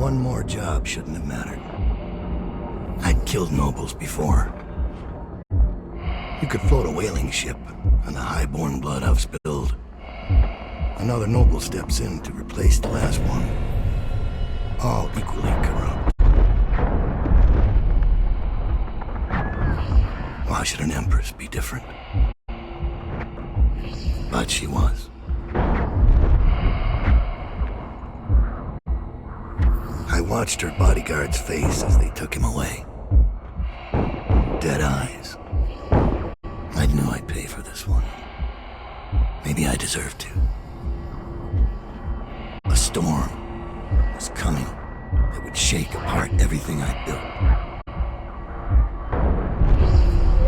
one more job shouldn't have mattered. I'd killed nobles before. You could float a whaling ship, and the high-born blood I've spilled. Another noble steps in to replace the last one. All equally corrupt. Why should an empress be different? But she was. I watched her bodyguard's face as they took him away. Dead eyes. I knew I'd pay for this one. Maybe I deserved to. A storm was coming that would shake apart everything I'd built.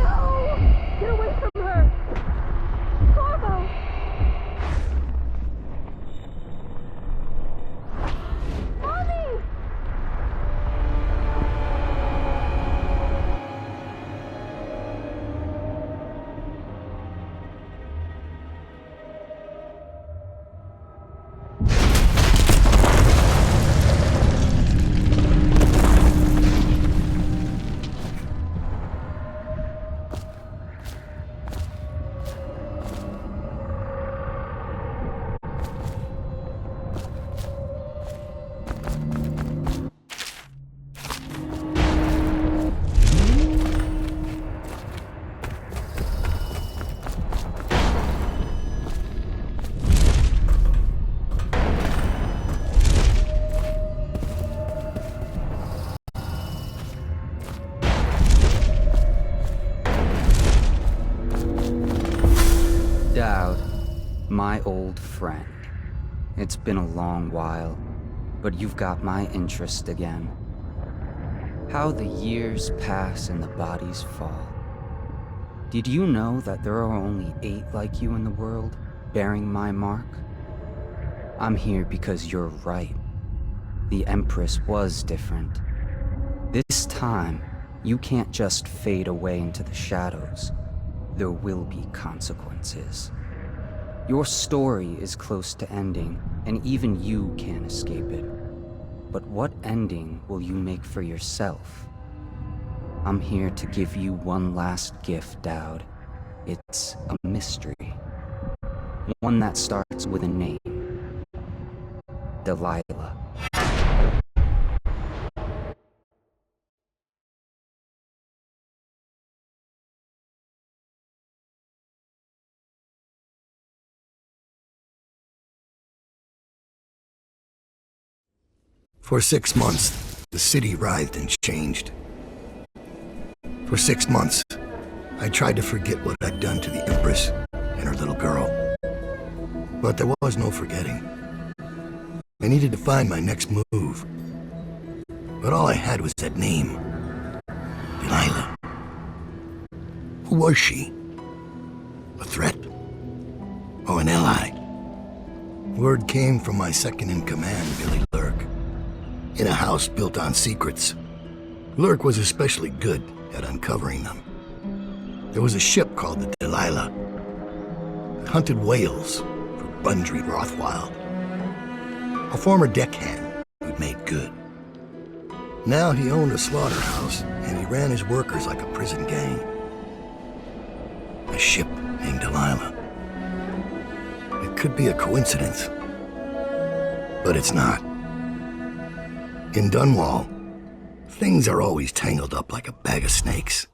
No! Get away from her! Corvo! Mommy! Daud, my old friend. It's been a long while, but you've got my interest again. How the years pass and the bodies fall. Did you know that there are only 8 like you in the world, bearing my mark? I'm here because you're right. The Empress was different. This time, you can't just fade away into the shadows. There will be consequences. Your story is close to ending, and even you can't escape it. But what ending will you make for yourself? I'm here to give you one last gift, Daud. It's a mystery. One that starts with a name. Delilah. For 6 months, the city writhed and changed. For 6 months, I tried to forget what I'd done to the Empress and her little girl. But there was no forgetting. I needed to find my next move. But all I had was that name. Delilah. Who was she? A threat? Or an ally? Word came from my second-in-command, Billy Lurk. In a house built on secrets. Lurk was especially good at uncovering them. There was a ship called the Delilah. It hunted whales for Bundry Rothwild. A former deckhand who'd made good. Now he owned a slaughterhouse, and he ran his workers like a prison gang. A ship named Delilah. It could be a coincidence, but it's not. In Dunwall, things are always tangled up like a bag of snakes.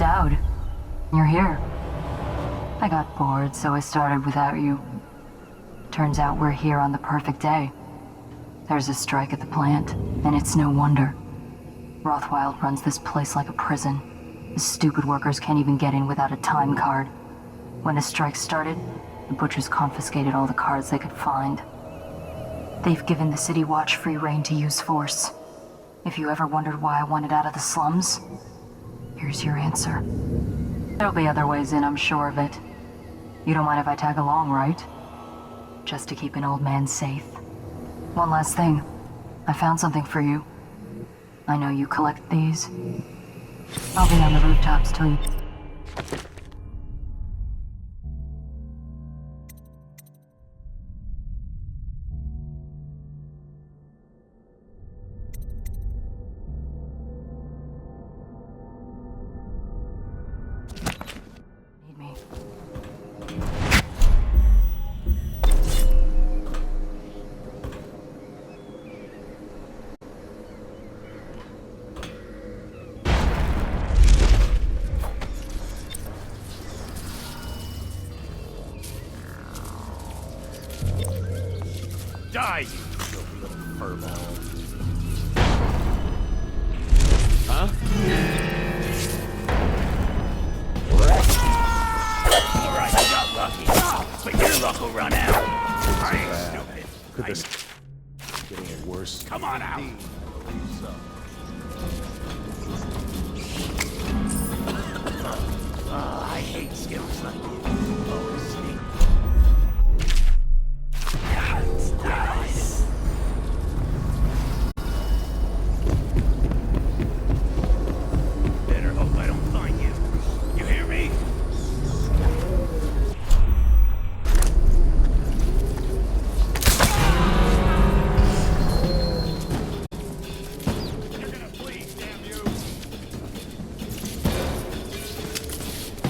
Daud. You're here. I got bored, so I started without you. Turns out we're here on the perfect day. There's a strike at the plant, and it's no wonder. Rothwild runs this place like a prison. The stupid workers can't even get in without a time card. When the strike started, the butchers confiscated all the cards they could find. They've given the City Watch free rein to use force. If you ever wondered why I wanted out of the slums, here's your answer. There'll be other ways in, I'm sure of it. You don't mind if I tag along, right? Just to keep an old man safe. One last thing. I found something for you. I know you collect these. I'll be on the rooftops till you... Need me. Die, you filthy little furball. Huh? Alright, you got lucky. But your luck will run out. I ain't stupid. Could this getting worse? Come on out. Oh, I hate skills like you. Oh, snake. Nice. Better hope I don't find you. You hear me? You're gonna bleed, damn you!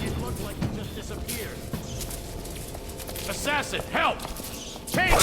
It looks like you just disappeared. Assassin, help! Take it!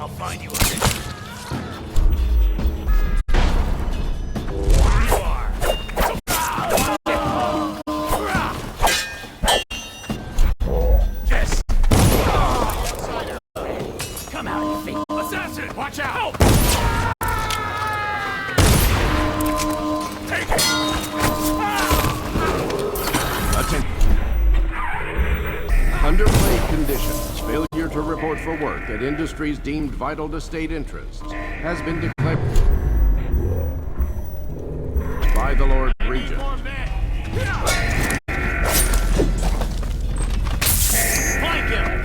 I'll find you again. You are. Yes. Come out, you fake assassin! Watch out! Take it! Underplay conditions. Failure to report for work at industries deemed vital to state interests has been declared by the Lord Regent. Flank him!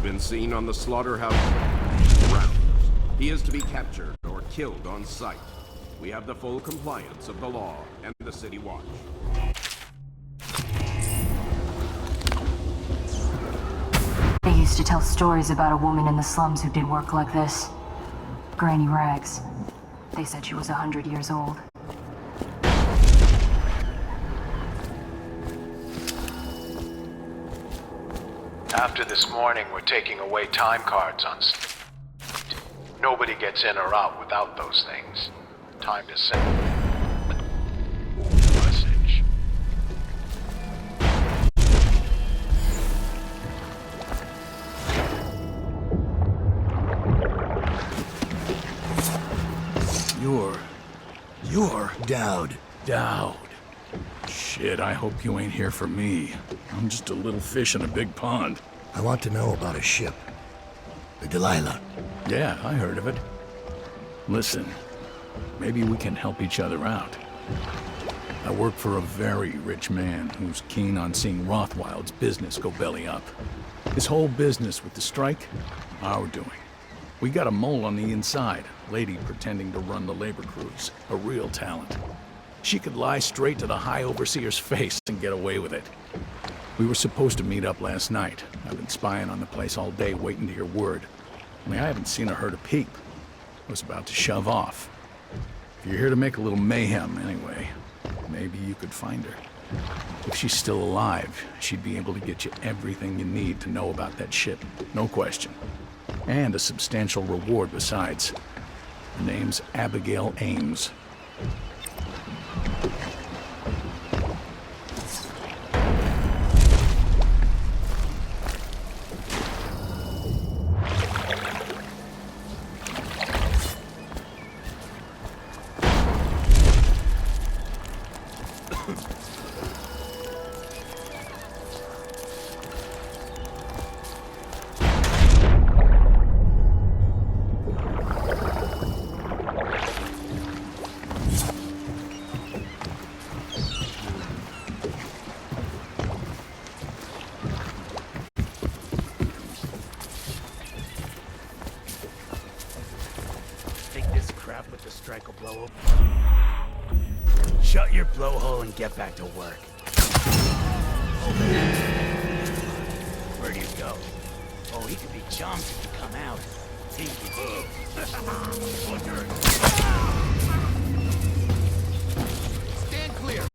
been seen on the slaughterhouse grounds. He is to be captured or killed on sight. We have the full compliance of the law and the City Watch. They used to tell stories about a woman in the slums who did work like this. Granny Rags. They said she was 100 years old. After this morning, we're taking away time cards on Nobody gets in or out without those things. Time to send message. You're Daud. Daud. Shit, I hope you ain't here for me. I'm just a little fish in a big pond. I want to know about a ship. The Delilah. Yeah, I heard of it. Listen, maybe we can help each other out. I work for a very rich man who's keen on seeing Rothwild's business go belly up. His whole business with the strike, our doing. We got a mole on the inside, lady pretending to run the labor crews, a real talent. She could lie straight to the High Overseer's face and get away with it. We were supposed to meet up last night. I've been spying on the place all day waiting to hear word. I haven't seen or heard a peep. I was about to shove off. If you're here to make a little mayhem anyway, maybe you could find her. If she's still alive, she'd be able to get you everything you need to know about that ship, no question. And a substantial reward besides. Her name's Abigail Ames. Think this crap with the strike will blow over? Shut your blowhole and get back to work. Where'd you go? Oh, he could be chummed if you come out. Think Stand clear.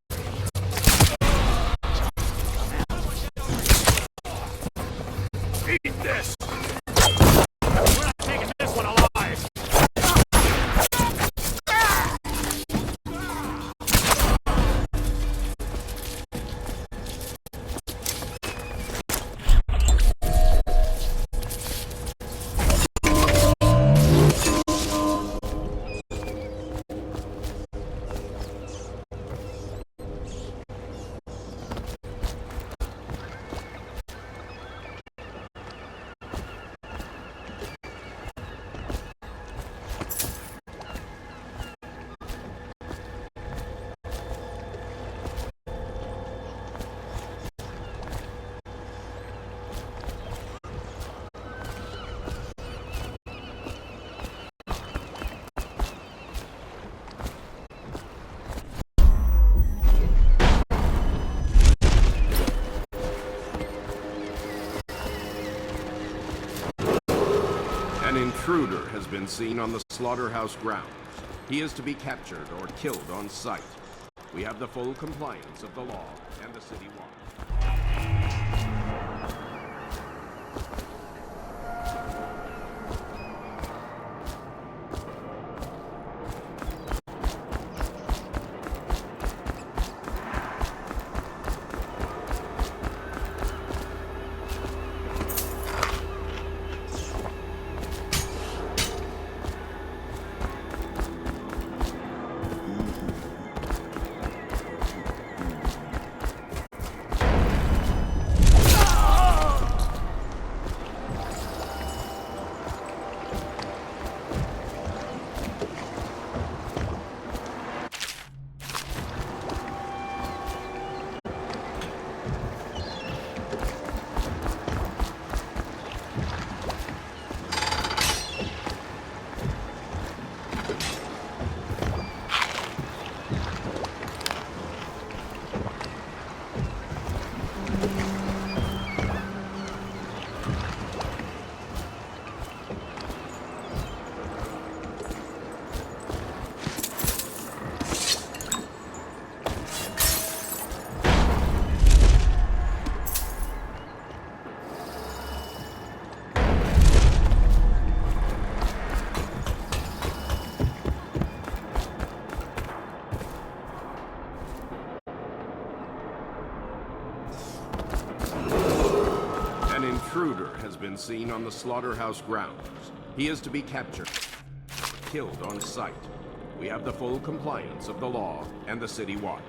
Eat this! We're not taking this one alive! An intruder has been seen on the slaughterhouse grounds. He is to be captured or killed on sight. We have the full compliance of the law and the City Watch. intruder has been seen on the slaughterhouse grounds. He is to be captured, killed on sight. We have the full compliance of the law and the City Watch.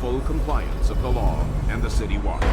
Full compliance of the law and the City Watch.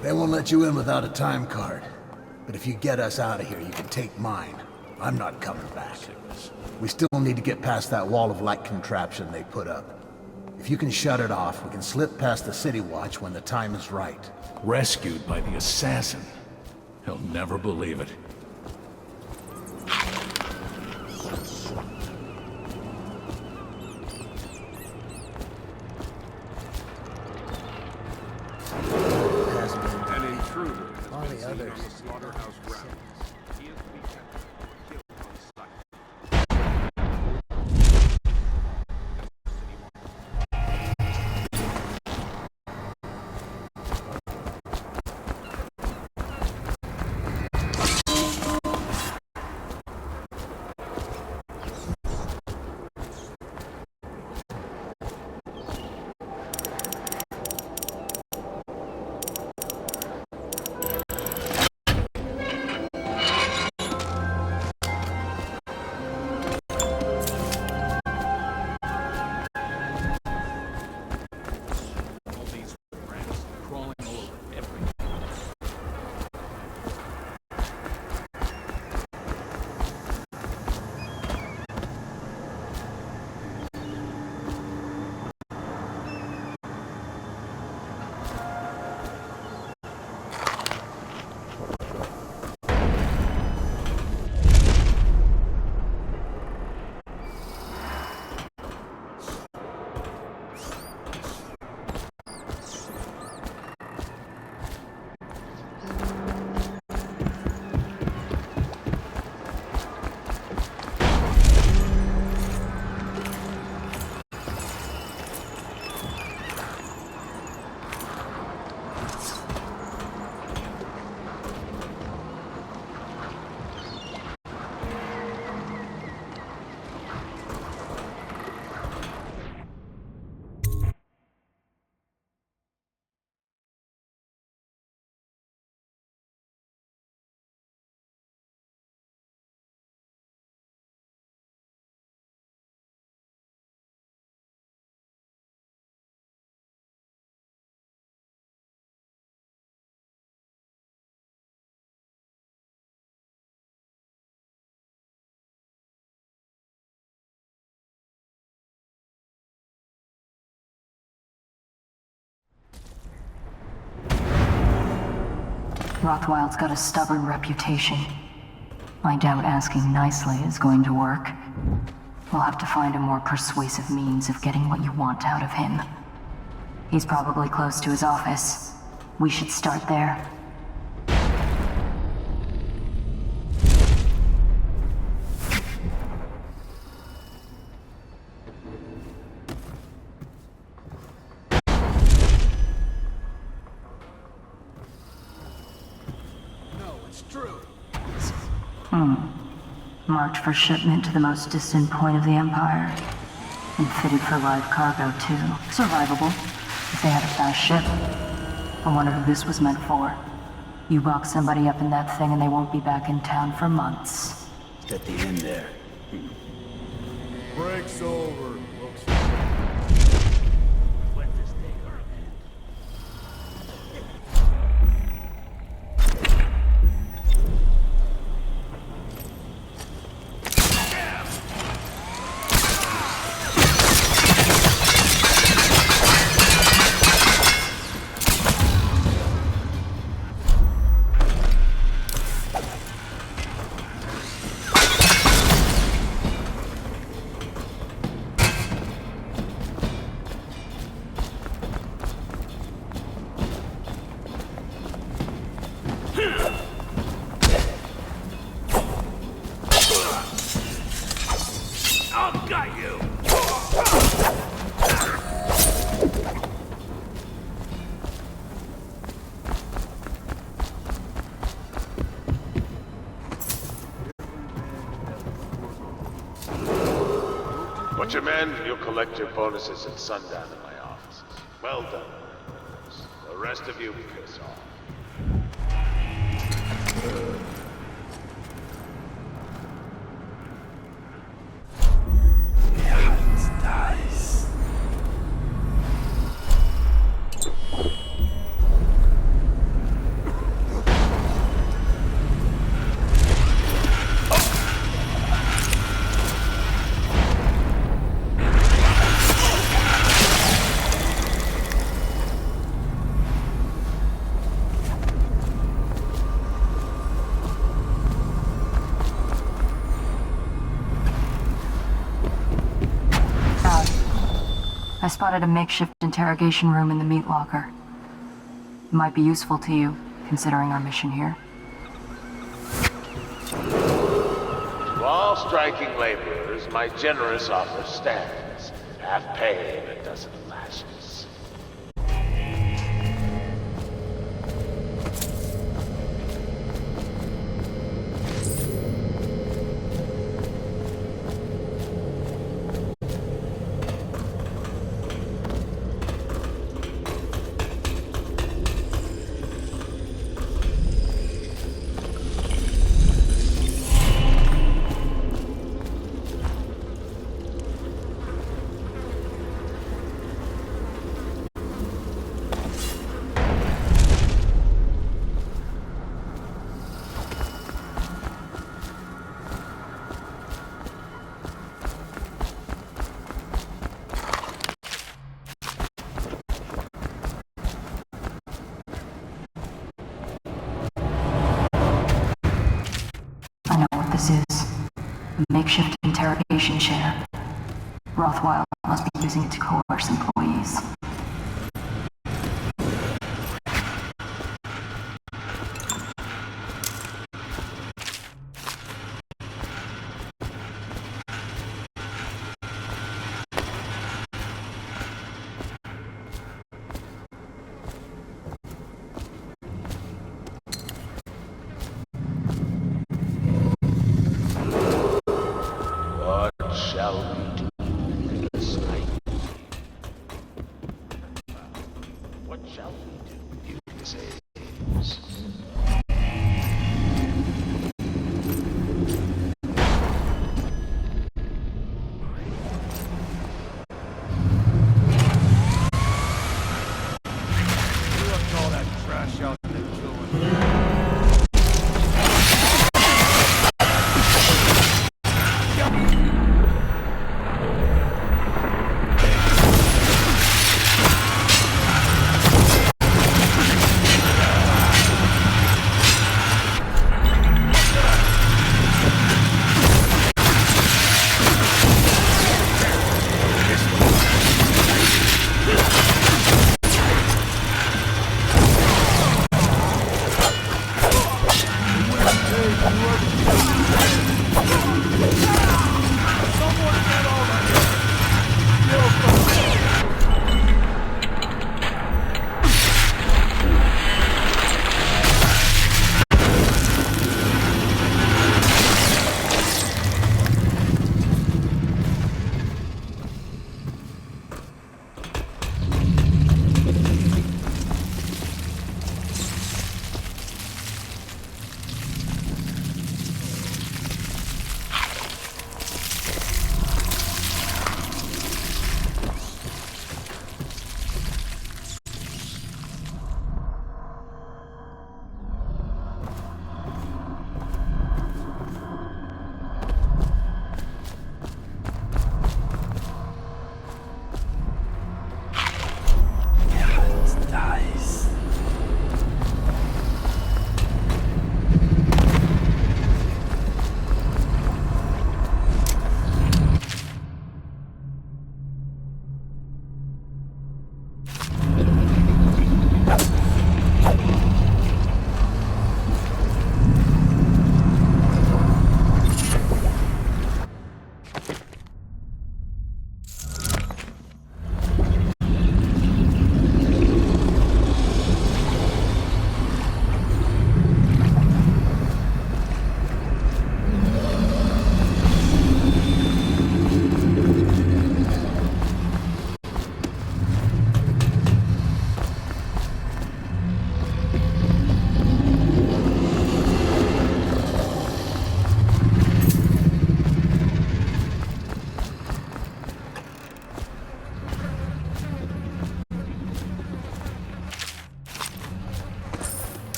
They won't let you in without a time card. But if you get us out of here, you can take mine. I'm not coming back. We still need to get past that wall of light contraption they put up. If you can shut it off, we can slip past the City Watch when the time is right. Rescued by the assassin. He'll never believe it. An intruder has been seen on the slaughterhouse grounds. He is to be captured or killed on sight. Rothwild's got a stubborn reputation. I doubt asking nicely is going to work. We'll have to find a more persuasive means of getting what you want out of him. He's probably close to his office. We should start there. Marked for shipment to the most distant point of the Empire. And fitted for live cargo, too. Survivable, if they had a fast ship. I wonder who this was meant for. You box somebody up in that thing and they won't be back in town for months. It's at the end there. Break's over. Let this day go to end. Put your men, you'll collect your bonuses at sundown in my offices. Well done. The rest of you piss off. I spotted a makeshift interrogation room in the meat locker. It might be useful to you, considering our mission here. To all striking laborers, my generous offer stands. Half pay and a dozen lashes. This is a makeshift interrogation chair. Rothwild must be using it to coerce employees.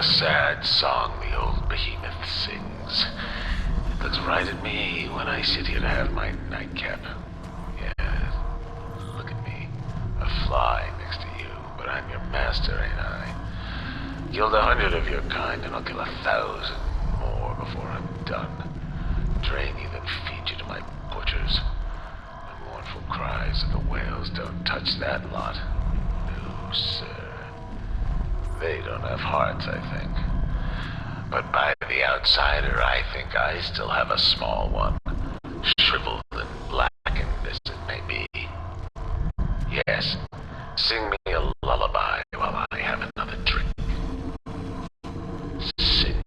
sad song the old behemoth sings. It looks right at me when I sit here to have my nightcap. Yeah, look at me. A fly next to you, but I'm your master, ain't I? Killed 100 of your kind, and I'll kill 1,000 more before I'm done. Drain you, then feed you to my butchers. The mournful cries of the whales don't touch that lot. No, sir. They don't have hearts, I think. But by the outsider, I think I still have a small one. Shriveled and blackened as it may be. Yes, sing me a lullaby while I have another drink. Sing.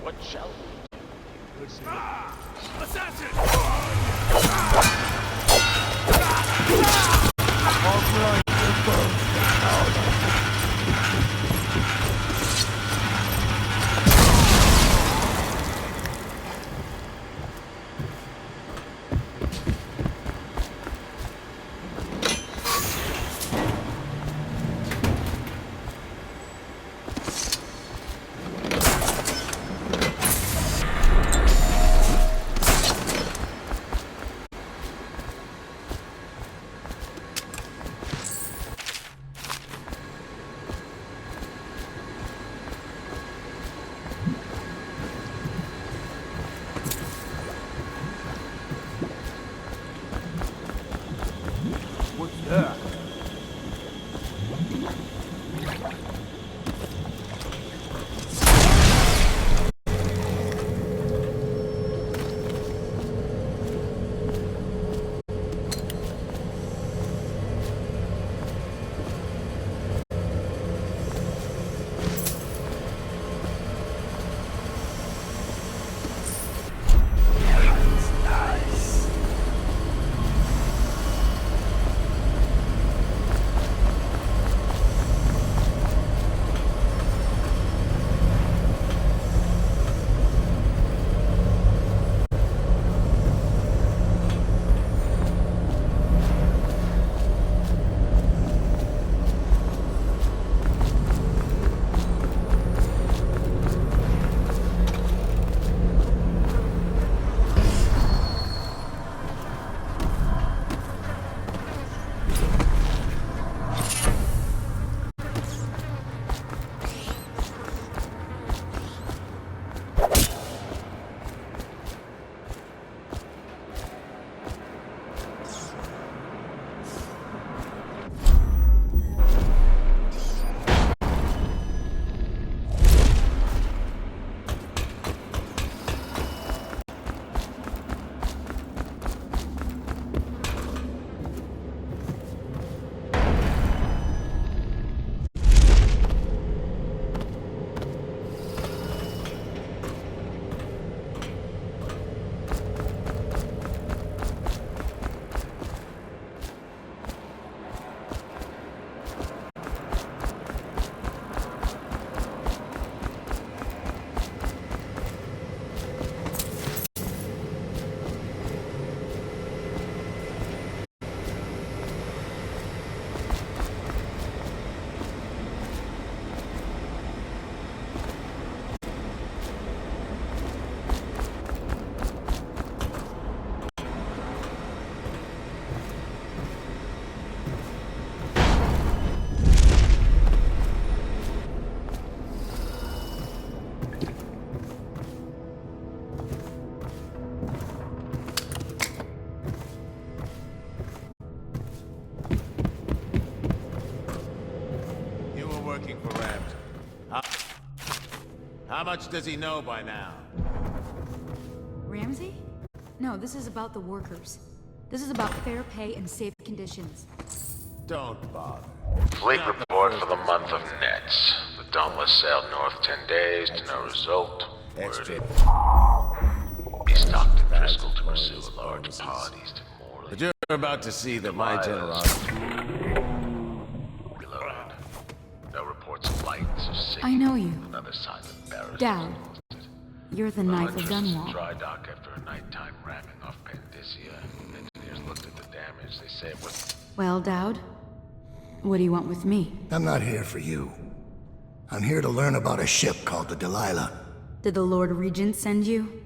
What shall we do? How much does he know by now? Ramsey? No, this is about the workers. This is about fair pay and safe conditions. Don't bother. Fleet report for the month of Nets. The Dauntless sailed north 10 days to no result. Extra. He stopped at Driscoll to pursue a large pod east of Morley. But you're about to see that my generosity... Reloaded. No reports of lights or signals. I know you. Another sign of embarrassment. Daud. You're the Knife of Dunwall. Dry dock after a nighttime ramming off Pandisia. Engineers looked at the damage. They say it was... Well, Daud, what do you want with me? I'm not here for you. I'm here to learn about a ship called the Delilah. Did the Lord Regent send you?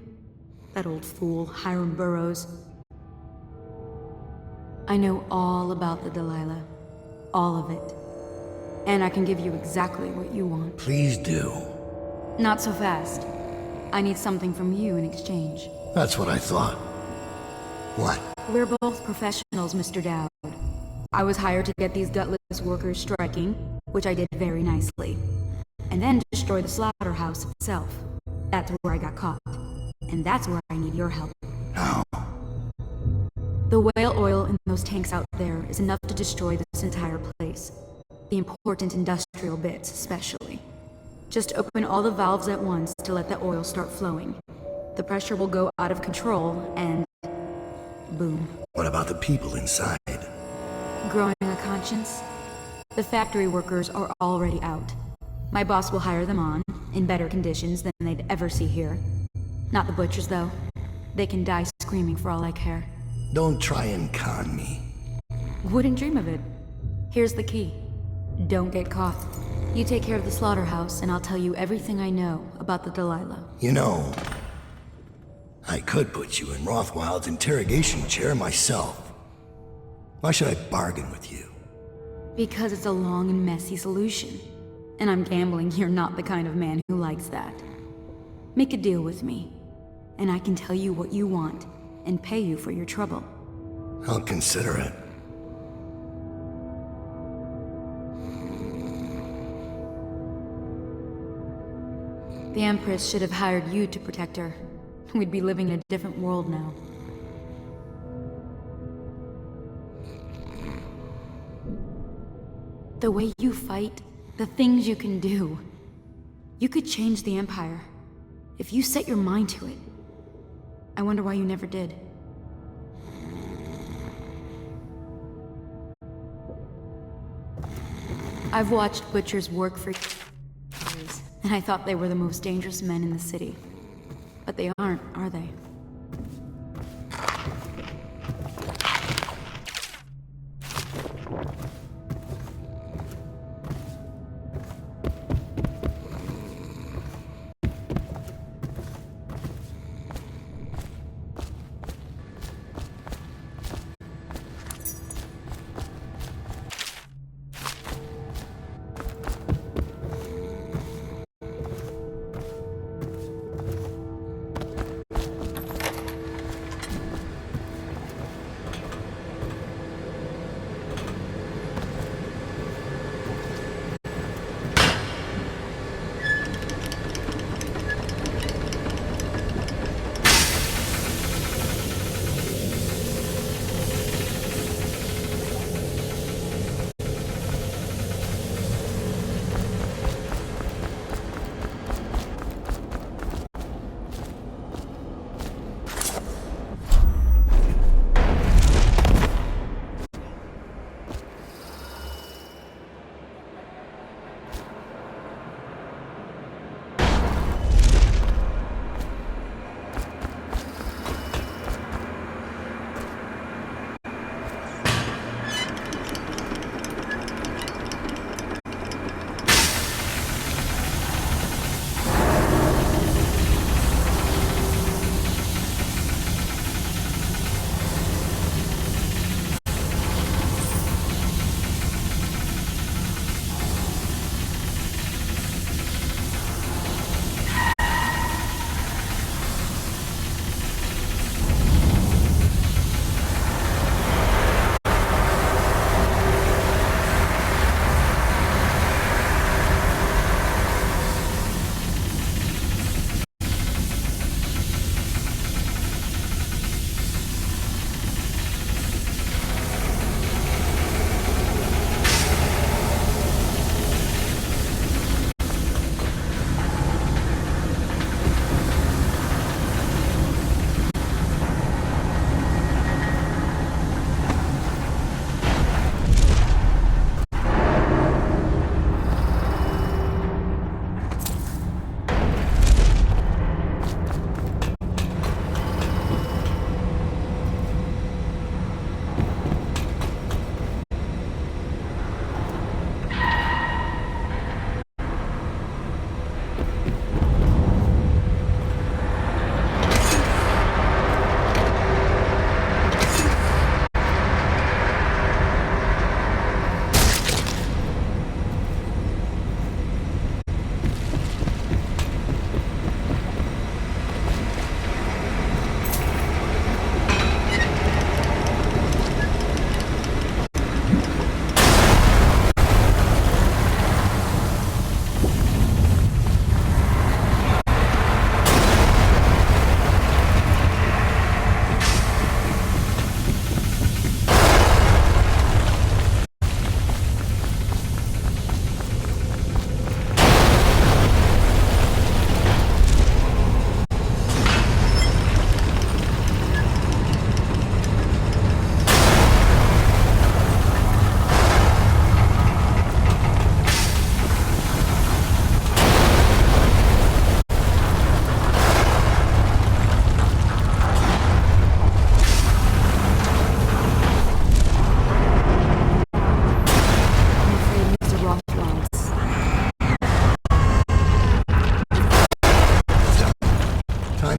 That old fool, Hiram Burrows. I know all about the Delilah. All of it. And I can give you exactly what you want. Please do. Not so fast. I need something from you in exchange. That's what I thought. What? We're both professionals, Mr. Daud. I was hired to get these gutless workers striking, which I did very nicely. And then destroy the slaughterhouse itself. That's where I got caught. And that's where I need your help. How? The whale oil in those tanks out there is enough to destroy this entire place. The important industrial bits, especially. Just open all the valves at once to let the oil start flowing. The pressure will go out of control and... boom. What about the people inside? Growing a conscience? The factory workers are already out. My boss will hire them on, in better conditions than they'd ever see here. Not the butchers, though. They can die screaming for all I care. Don't try and con me. Wouldn't dream of it. Here's the key. Don't get caught. You take care of the slaughterhouse, and I'll tell you everything I know about the Delilah. You know, I could put you in Rothwild's interrogation chair myself. Why should I bargain with you? Because it's a long and messy solution. And I'm gambling you're not the kind of man who likes that. Make a deal with me, and I can tell you what you want, and pay you for your trouble. I'll consider it. The Empress should have hired you to protect her. We'd be living in a different world now. The way you fight, the things you can do. You could change the Empire. If you set your mind to it. I wonder why you never did. I've watched butchers work for years, and I thought they were the most dangerous men in the city. But they aren't, are they?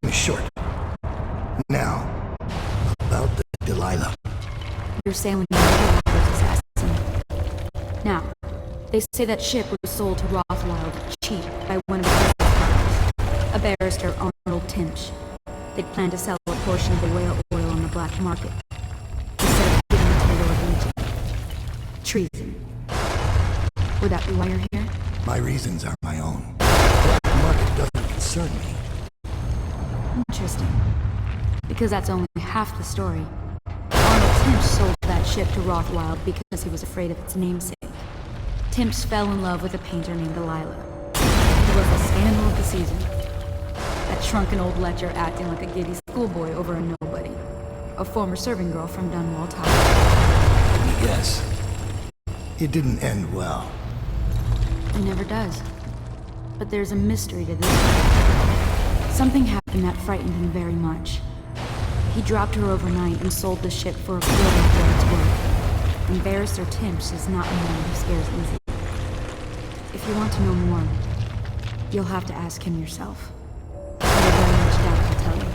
is short. Now, about the Delilah. You're saying when you assassin. Now, they say that ship was sold to Rothwild cheap by one of his partners, a barrister, Arnold Timsh. They'd planned to sell a portion of the whale oil on the black market, instead of giving it to the Lord Legion. Treason. Would that be why you're here? My reasons are my own. The black market doesn't concern me. Interesting. Because that's only half the story. Arnold Timsh sold that ship to Rothwild because he was afraid of its namesake. Timsh fell in love with a painter named Delilah. It was the scandal of the season. That shrunken old lecher acting like a giddy schoolboy over a nobody. A former serving girl from Dunwall Tower. Let me guess. It didn't end well. It never does. But there's a mystery to this. Something happened that frightened him very much. He dropped her overnight and sold the ship for a quarter of what it's worth. And Barrister Timsh is not a man who scares easy. If you want to know more, you'll have to ask him yourself. But I very much doubt he'll tell you.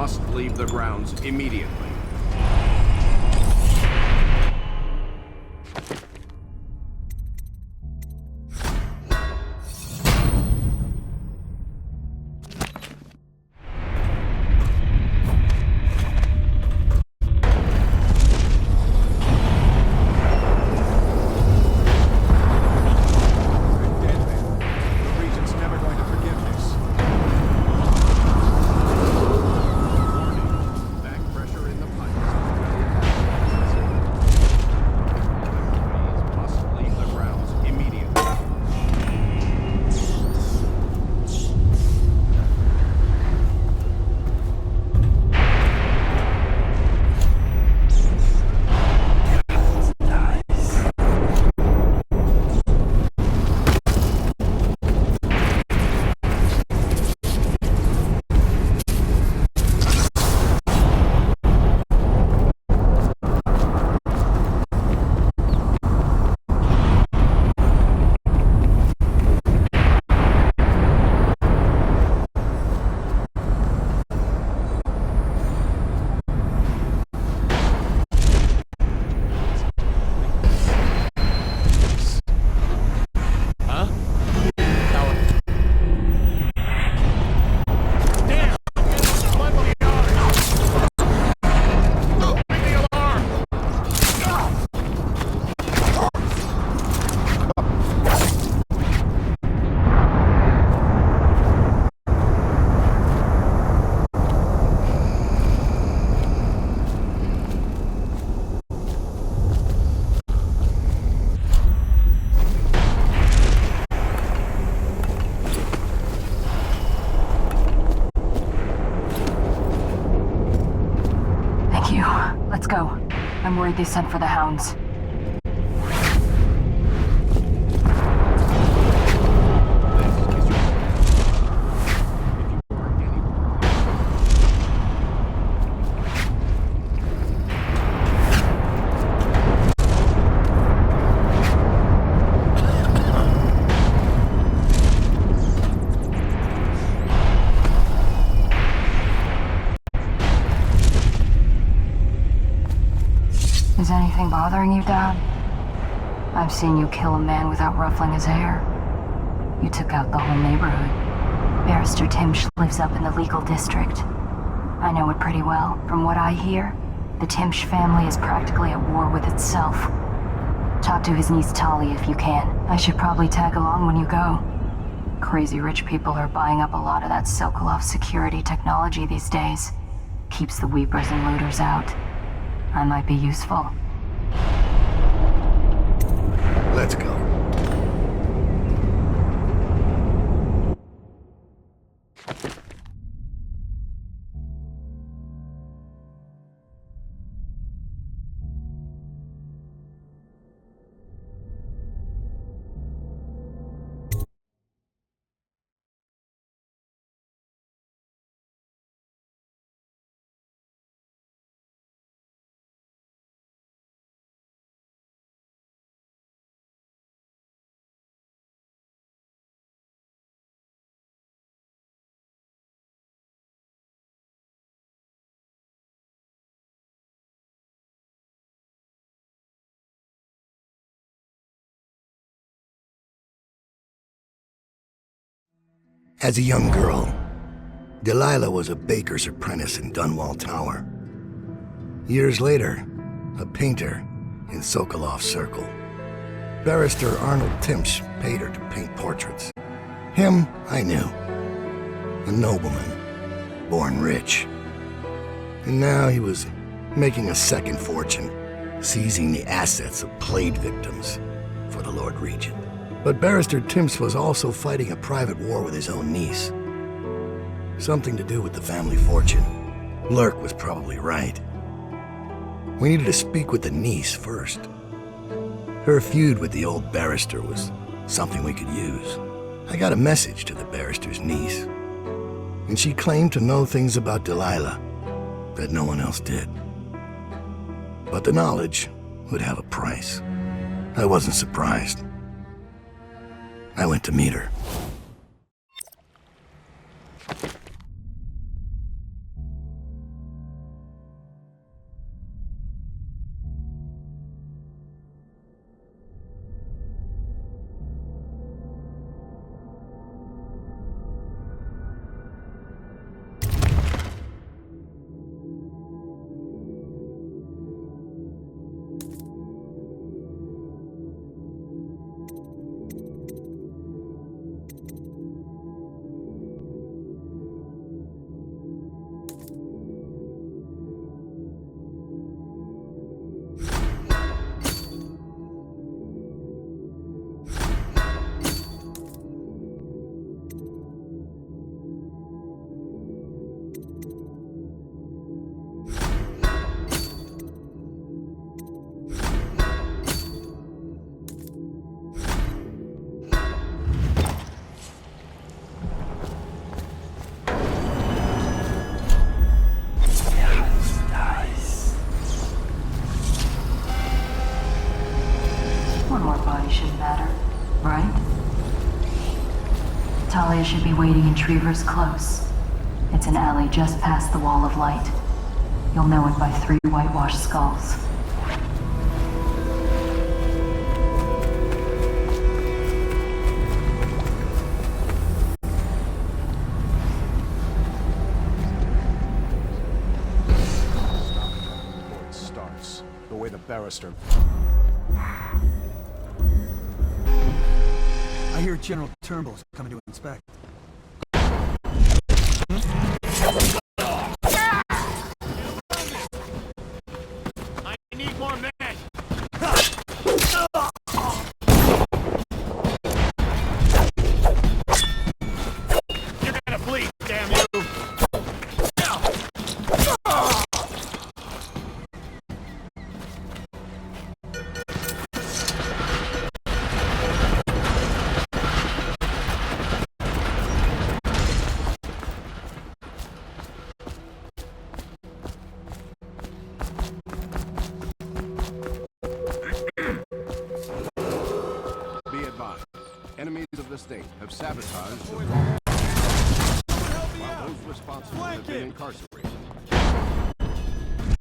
must leave the grounds immediately. Pressure worried they sent for the hounds. Is anything bothering you, Daud? I've seen you kill a man without ruffling his hair. You took out the whole neighborhood. Barrister Timsh lives up in the legal district. I know it pretty well. From what I hear, the Timsh family is practically at war with itself. Talk to his niece Tali if you can. I should probably tag along when you go. Crazy rich people are buying up a lot of that Sokolov security technology these days. Keeps the weepers and looters out. I might be useful. Let's go. As a young girl, Delilah was a baker's apprentice in Dunwall Tower. Years later, a painter in Sokolov's circle. Barrister Arnold Timsh paid her to paint portraits. Him, I knew. A nobleman, born rich. And now he was making a second fortune, seizing the assets of plague victims for the Lord Regent. But Barrister Timsh was also fighting a private war with his own niece. Something to do with the family fortune. Lurk was probably right. We needed to speak with the niece first. Her feud with the old barrister was something we could use. I got a message to the barrister's niece, and she claimed to know things about Delilah that no one else did. But the knowledge would have a price. I wasn't surprised. I went to meet her. Talia should be waiting in Trevor's Close. It's an alley just past the Wall of Light. You'll know it by 3 whitewashed skulls. Before it starts, the way the barrister... I hear General Turnbull's coming to inspect. I need more men! You're gonna bleed, damn you! the state have sabotaged the while those responsible have been incarcerated.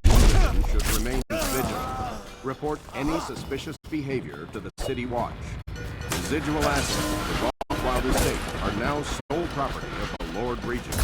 Citizens should remain vigilant. Report any suspicious behavior to the City Watch. Residual assets of the Rothwild estate are now sole property of the Lord Regent.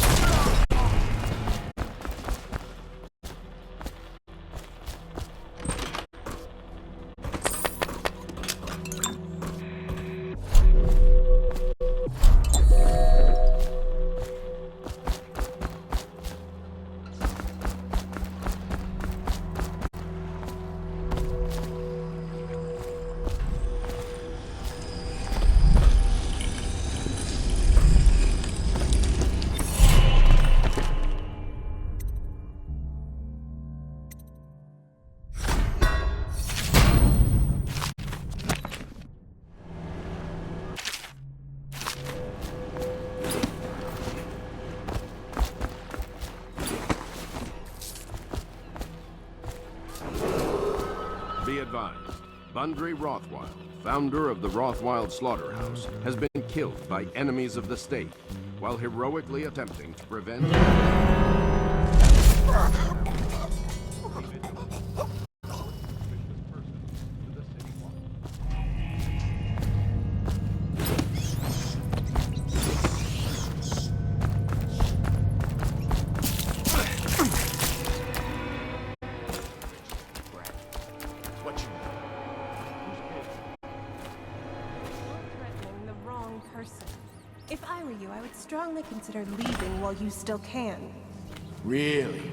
Be advised, Bundry Rothwild, founder of the Rothwild Slaughterhouse, has been killed by enemies of the state while heroically attempting to prevent... Threatening the wrong person. If I were you, I would strongly consider leaving while you still can. Really?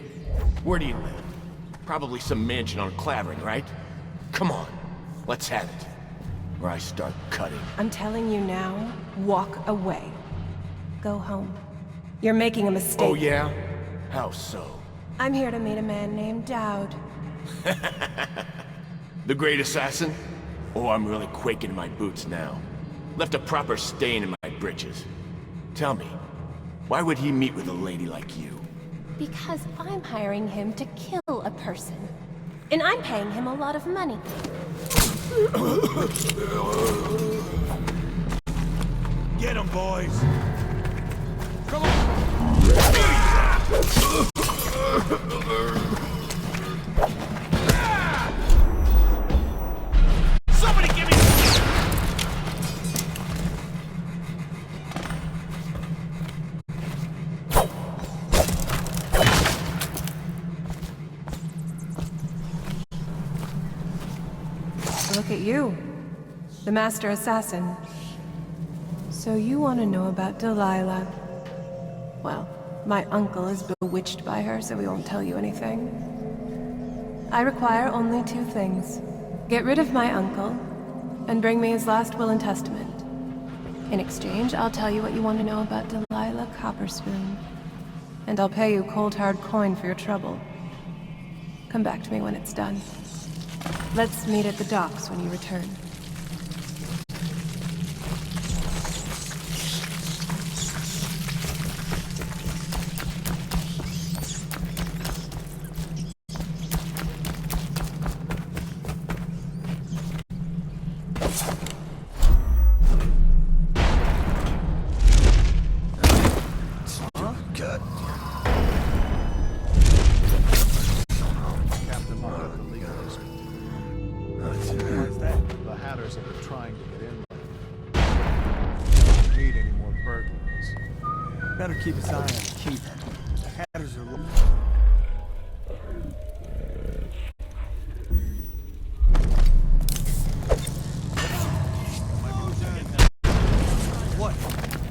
Where do you live? Probably some mansion on Clavering, right? Come on, let's have it. Or I start cutting. I'm telling you now, walk away. Go home. You're making a mistake. Oh yeah? How so? I'm here to meet a man named Daud. The great assassin? Oh, I'm really quaking in my boots now. Left a proper stain in my britches. Tell me, why would he meet with a lady like you? Because I'm hiring him to kill a person. And I'm paying him a lot of money. Get him, boys! Come Somebody give me... Look at you. The Master Assassin. So you want to know about Delilah? Well, my uncle is bewitched by her, so we won't tell you anything. I require only two things. Get rid of my uncle, and bring me his last will and testament. In exchange, I'll tell you what you want to know about Delilah Copperspoon. And I'll pay you cold hard coin for your trouble. Come back to me when it's done. Let's meet at the docks when you return. Cut. Captain Miller, the legalist. What's that? The Hatters have been trying to get in. Don't need any more burglaries. Better keep his eye on the keep. The Hatters are looking. What?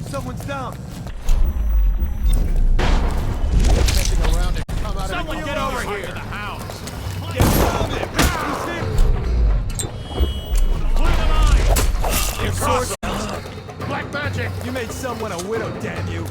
Someone's down. Around and come out Someone of get over here! The house. Get down there! Put him on! Your sword. Black magic! You made someone a widow, damn you!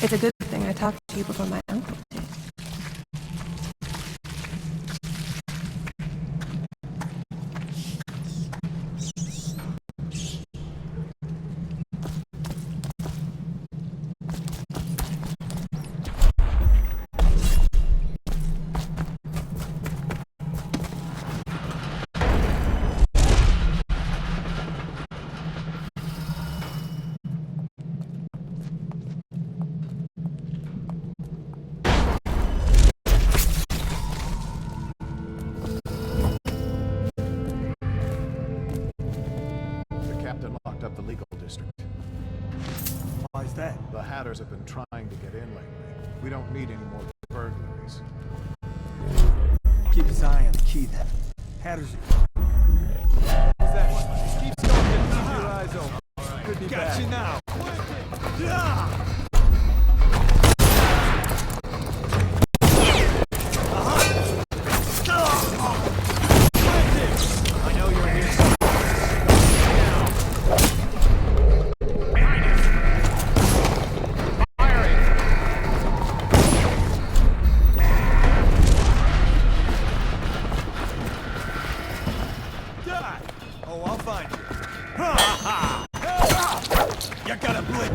It's a good thing I talked to you before my uncle did. Locked up the legal district. Why is that? The Hatters have been trying to get in lately. We don't need any more burglaries. Keep his eye on the key then. Hatters. What's that? Keep going. Keep your eyes open. Could be bad. Got you now. I know you're here. Oh, I'll find you. You gotta blink.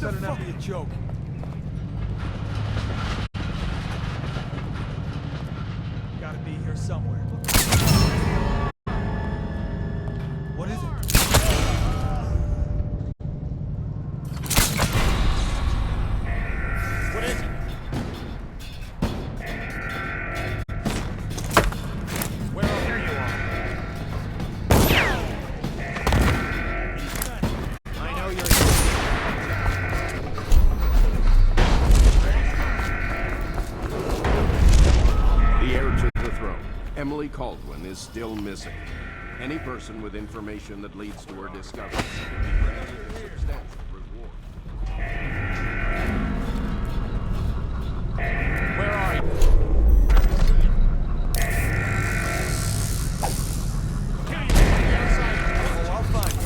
Better not be a joke. Gotta be here somewhere. What is it? What is it? Where are here you are? I know you're here. Emily Caldwin is still missing. Any person with information that leads to her discovery will be granted a substantial reward. Where are you? Oh, I'll find you.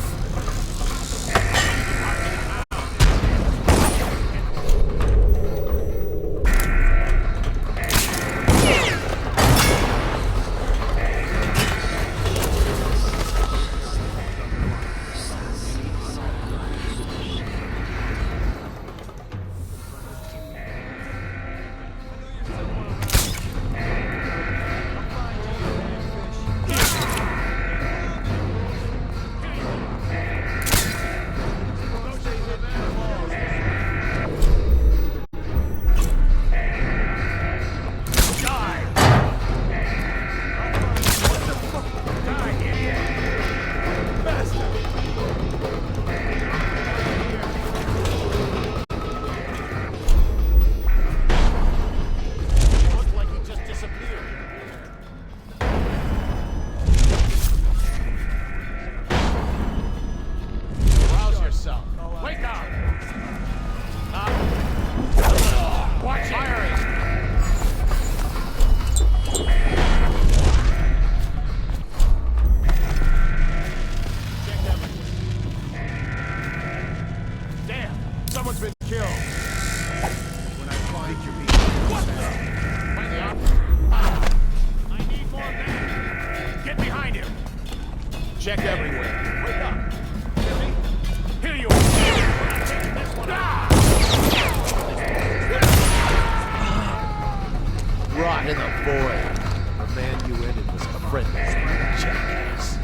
Someone's been killed. When I find your meat. What the? Find the op. I need more men. Get behind him. Check everywhere. Wake up. Hear me? Here you are. This one. Ah! boy. The man you ended was a friendless jackass.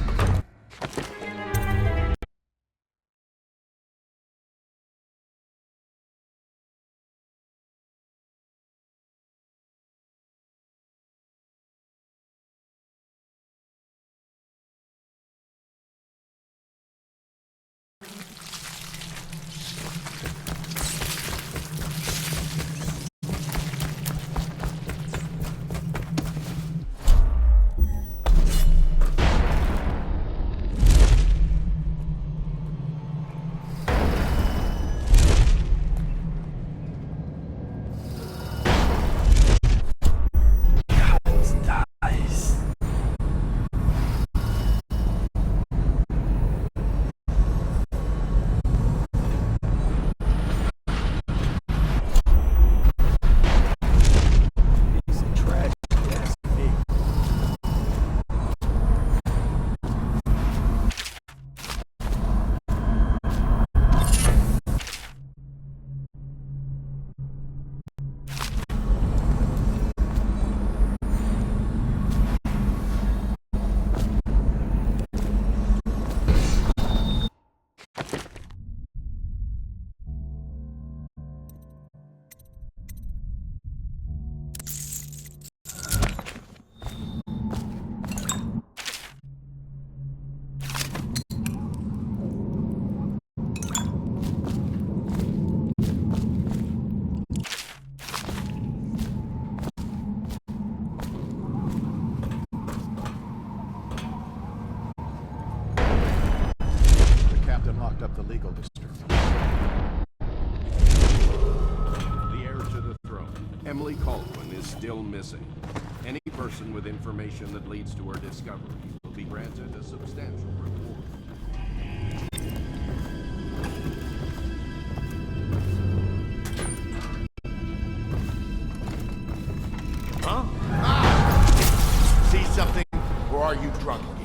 Locked up the legal district. The heir to the throne, Emily Caldwin, is still missing. Any person with information that leads to her discovery will be granted a substantial reward. Huh? Ah! See something, or are you drunk again?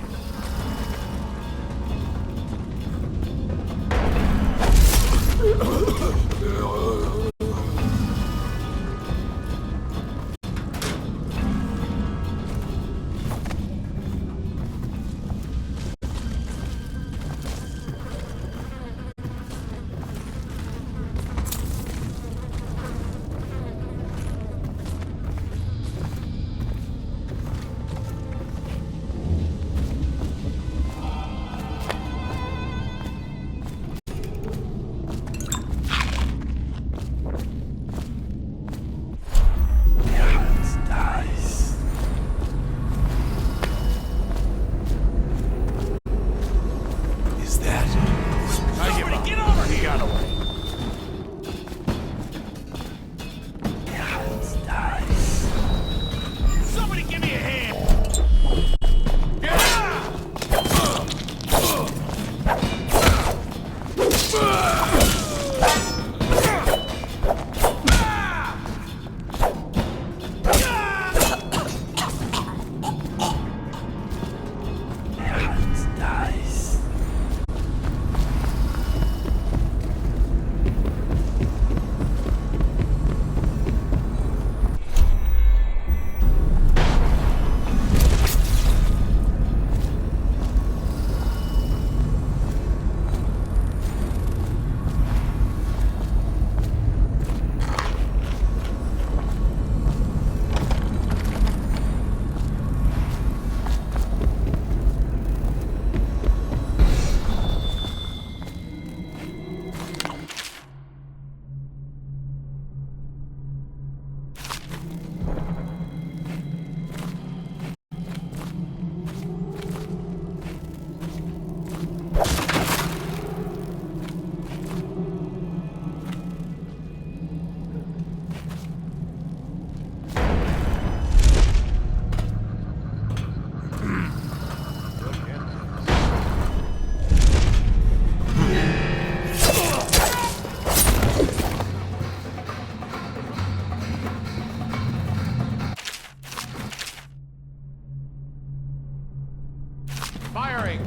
Firing!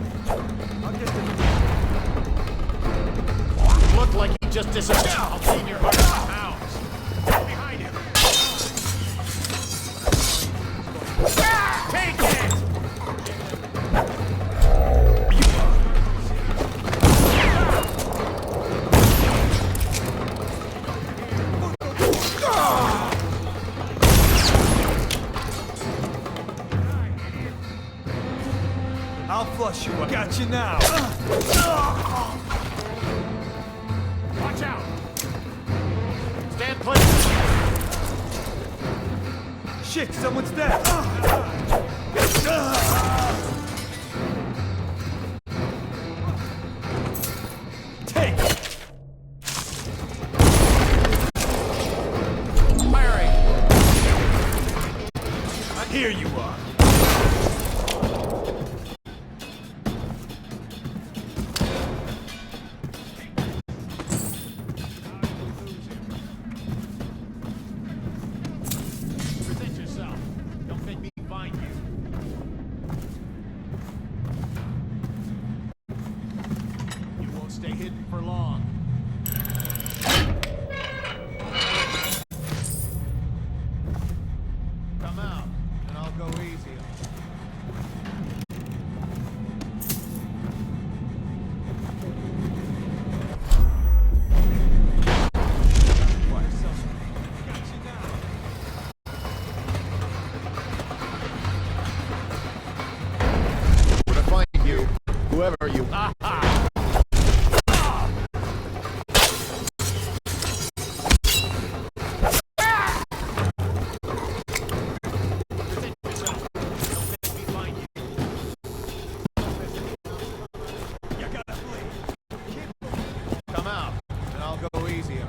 Looked like he just disappeared. I'll take your 100 pounds. Behind him. I'll flush you out. Got you now. Watch out! Stand clear! Shit, someone's dead. Take it. Firing! Here you are. Present yourself. Don't make me find you. You won't stay hidden for long. Come out, and I'll go easy on you. What? Got you now. Where to find you, whoever you are. Present yourself. Don't make me find you. You gotta flee. Come out, and I'll go easy on you.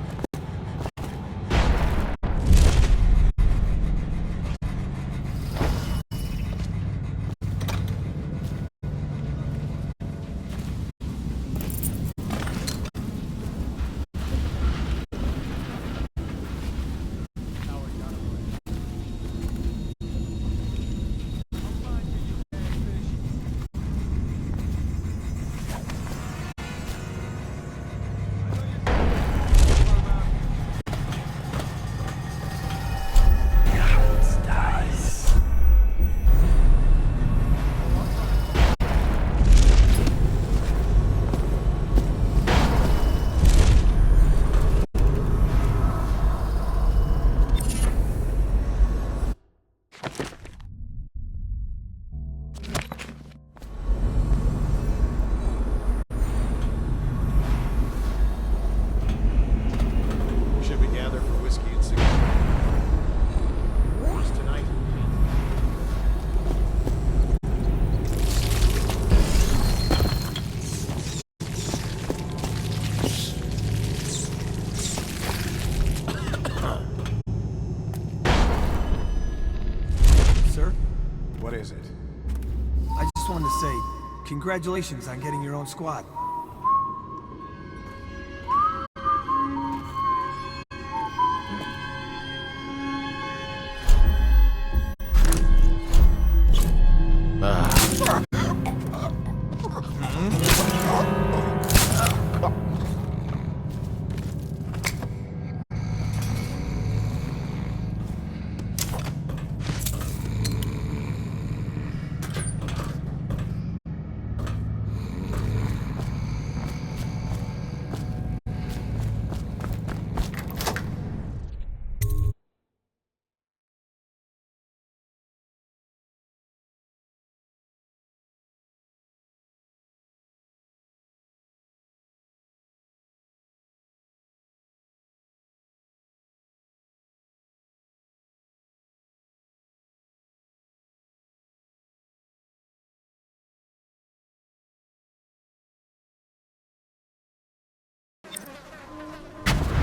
Should we gather for whiskey and cigarettes? Who's tonight? Sir, What is it? I just wanted to say, congratulations on getting your own squad.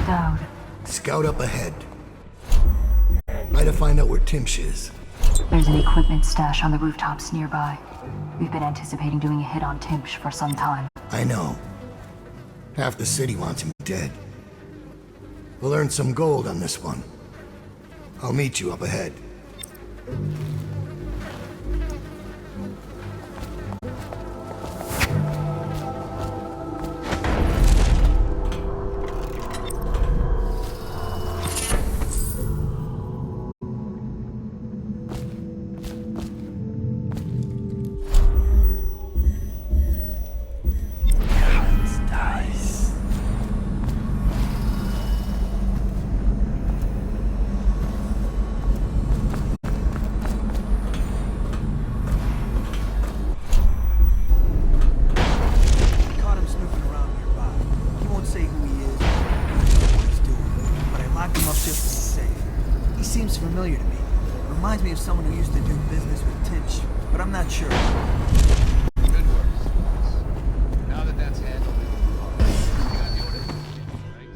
Daud, Scout up ahead. Try to find out where Timsh is. there's an equipment stash on the rooftops nearby. We've been anticipating doing a hit on Timsh for some time. I know. Half the city wants him dead. We'll earn some gold on this one. I'll meet you up ahead. me of someone who used to do business with Tinch, but I'm not sure. Good work. Now that that's handled, we can move on. You got the order, right?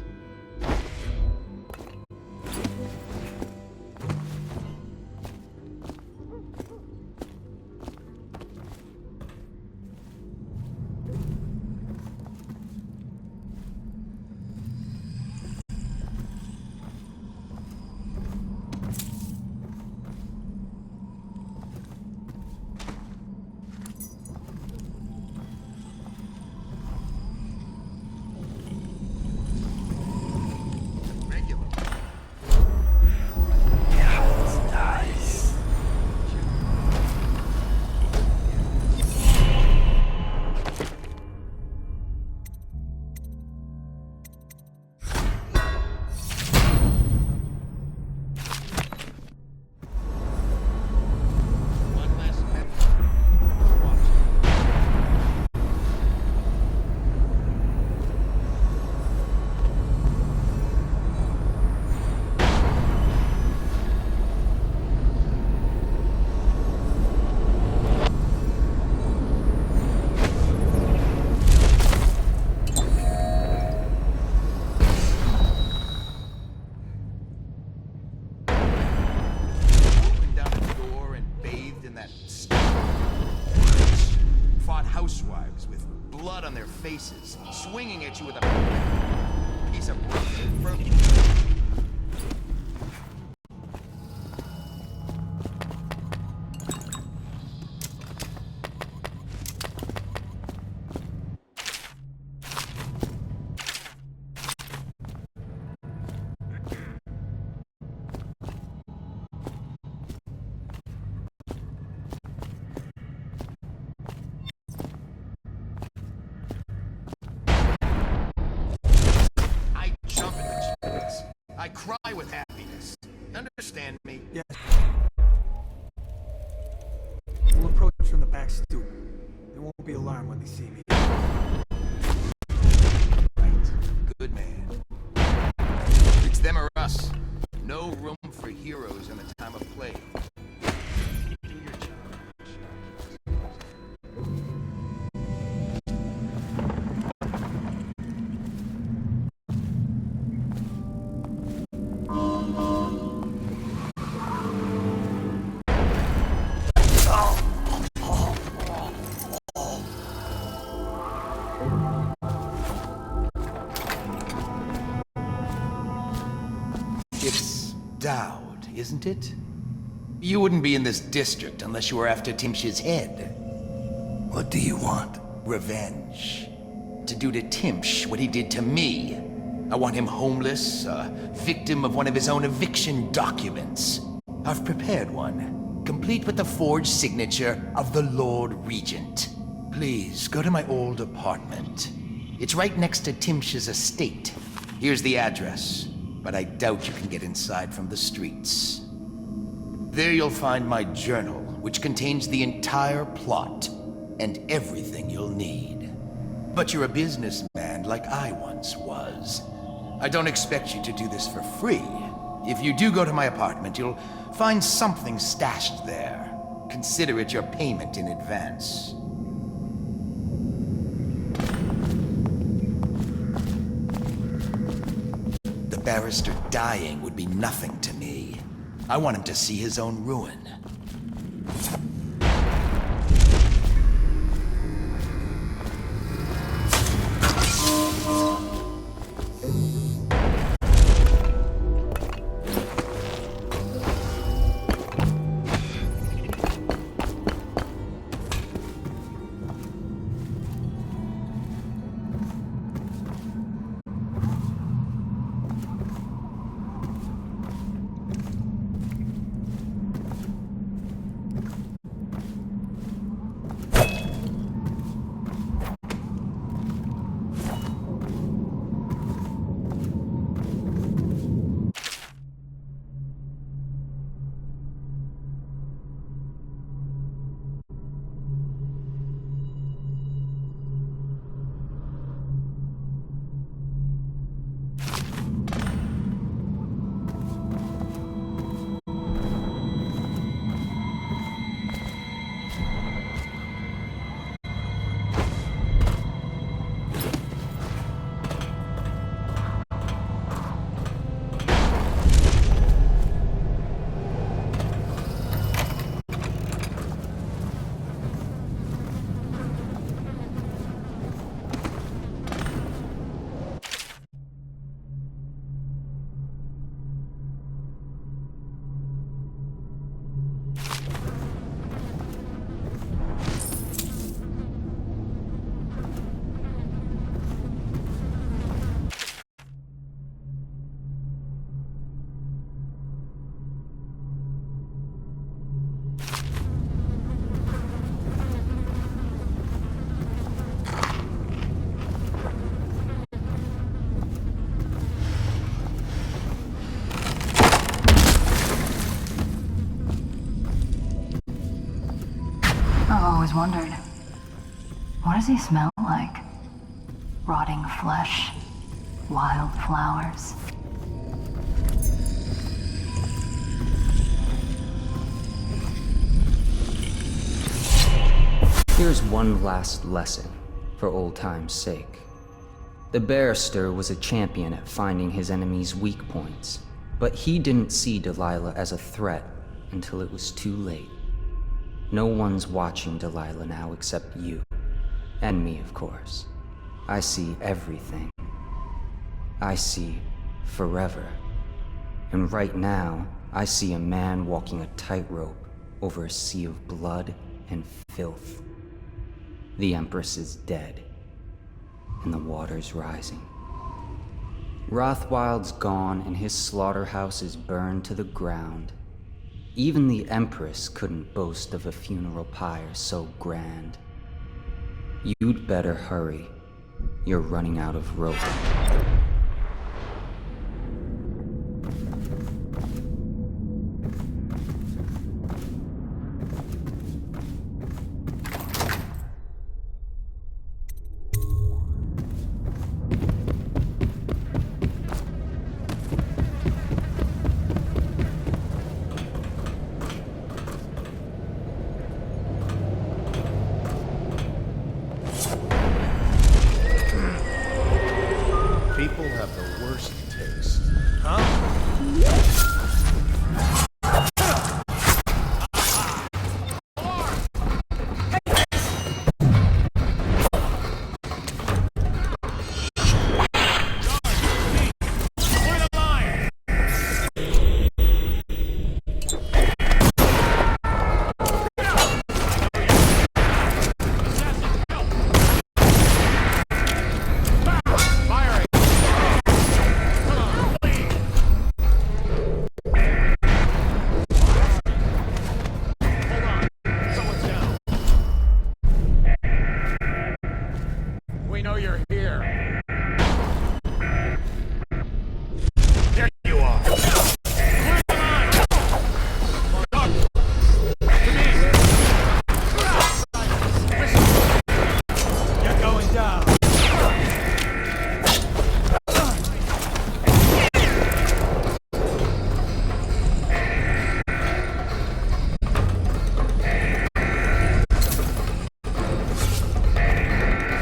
Housewives with blood on their faces, swinging at you with a piece of broken. I cry with happiness. Understand me? Yes. We'll approach from the back stoop. They won't be alarmed when they see me. Right. Good man. It's them or us. No room for heroes in the time of play. Do your job. It's Daud, isn't it? You wouldn't be in this district unless you were after Timsh's head. What do you want? Revenge. To do to Timsh what he did to me. I want him homeless, a victim of one of his own eviction documents. I've prepared one, complete with the forged signature of the Lord Regent. Please, go to my old apartment. It's right next to Timsh's estate. Here's the address, but I doubt you can get inside from the streets. There you'll find my journal, which contains the entire plot and everything you'll need. But you're a businessman like I once was. I don't expect you to do this for free. If you do go to my apartment, you'll find something stashed there. Consider it your payment in advance. The barrister dying would be nothing to me. I want him to see his own ruin. I've always wondered, what does he smell like? Rotting flesh, wild flowers. Here's one last lesson, for old time's sake. The barrister was a champion at finding his enemies' weak points, but he didn't see Delilah as a threat until it was too late. No one's watching Delilah now except you. And me, of course. I see everything. I see forever. And right now, I see a man walking a tightrope over a sea of blood and filth. The Empress is dead, and the water's rising. Rothwild's gone, and his slaughterhouse is burned to the ground. Even the Empress couldn't boast of a funeral pyre so grand. You'd better hurry. You're running out of rope. People have the worst taste. We know you're here. There you are. Clear the line. Duck. To me. You're going down.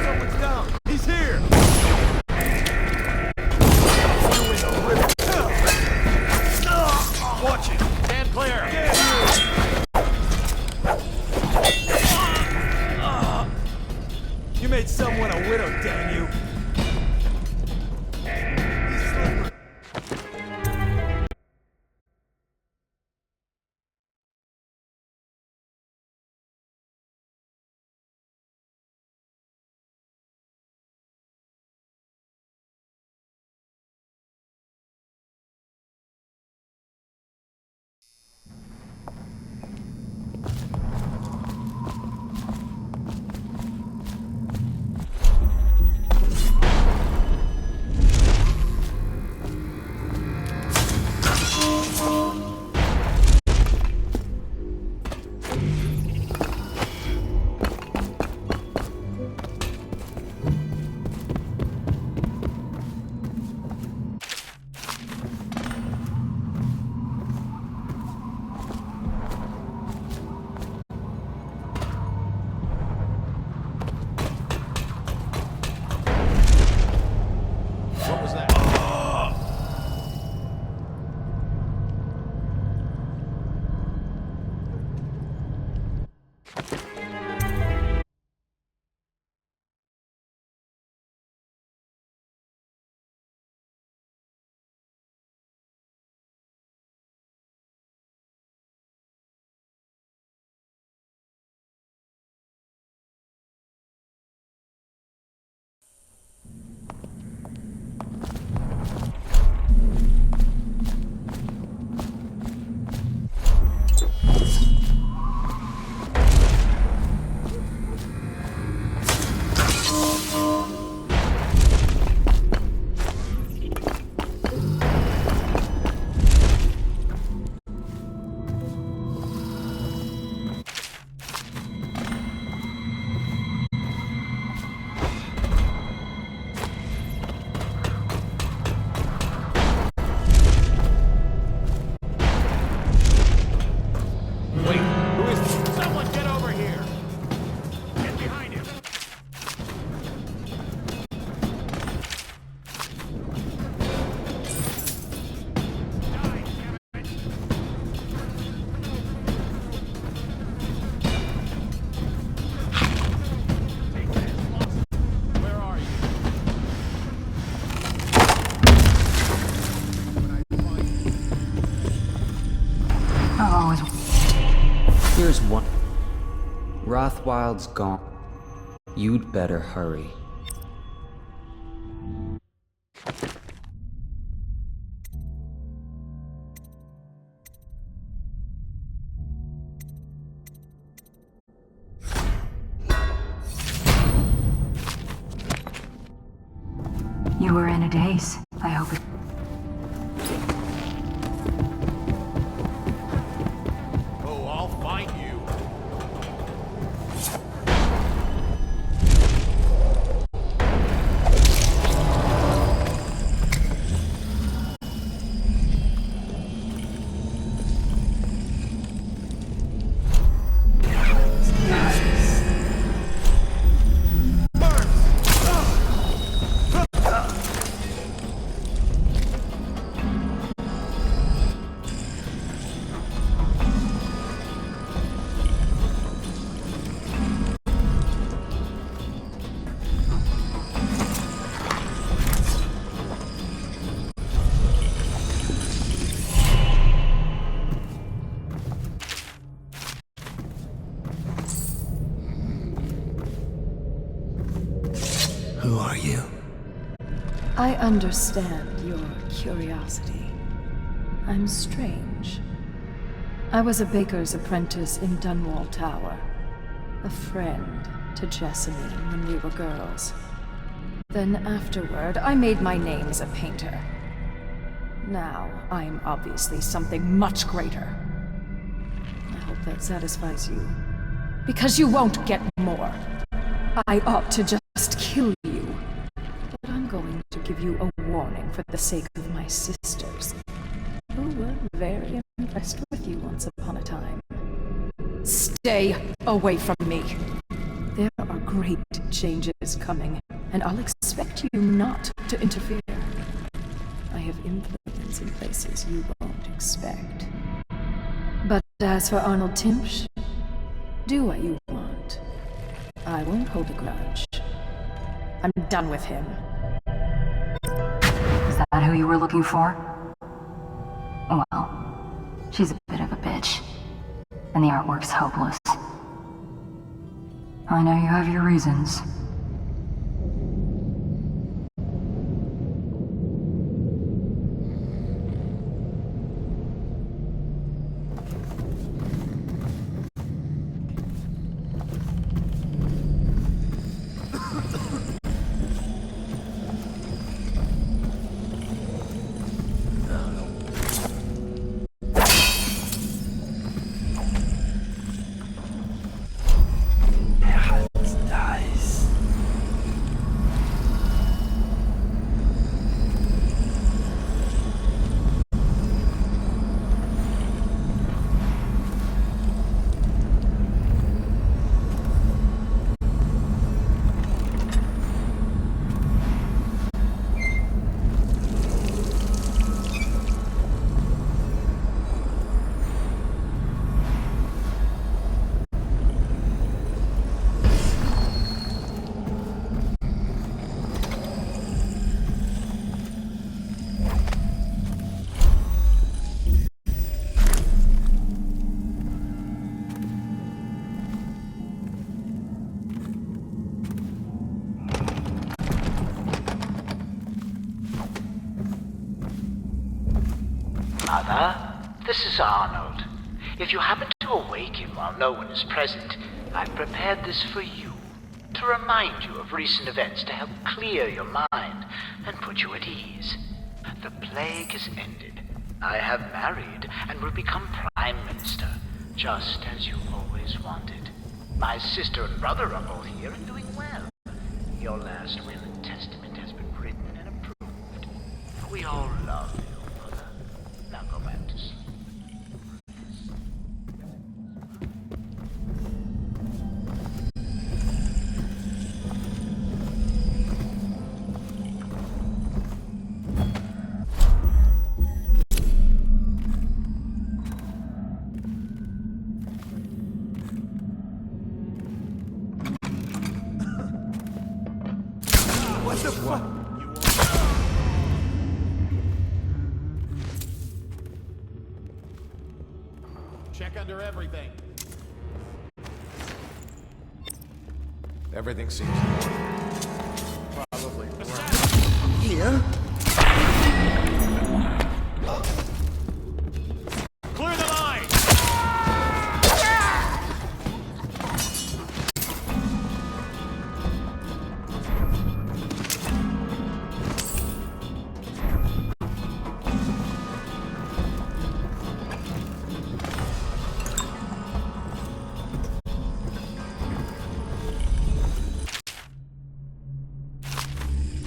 Someone's down. He's here. Watch it. Stand clear. You made someone a widow, damn you. He's slippery. Rothwild's gone. You'd better hurry. You were in a daze. I hope it... Oh, I'll find you. Who are you? I understand your curiosity. I'm strange. I was a baker's apprentice in Dunwall Tower. A friend to Jessamine when we were girls. Then afterward, I made my name as a painter. Now, I'm obviously something much greater. I hope that satisfies you. Because you won't get more. I ought to just kill you. But I'm going to give you a warning for the sake of my sisters, who were very impressed with you once upon a time. Stay away from me. There are great changes coming, and I'll expect you not to interfere. I have influence in places you won't expect. But as for Arnold Timpsch, do what you want. I won't hold a grudge. I'm done with him. Is that who you were looking for? Well, she's a bit of a bitch. And the artwork's hopeless. I know you have your reasons. Mother, this is Arnold. If you happen to awaken while no one is present, I've prepared this for you, to remind you of recent events to help clear your mind and put you at ease. The plague is ended. I have married and will become Prime Minister, just as you always wanted. My sister and brother are both here and doing well. Your last will and testament has been written and approved. We all love you. Now go back to sleep. What the fuck? Check under everything. Everything seems probably Here? Clear the line!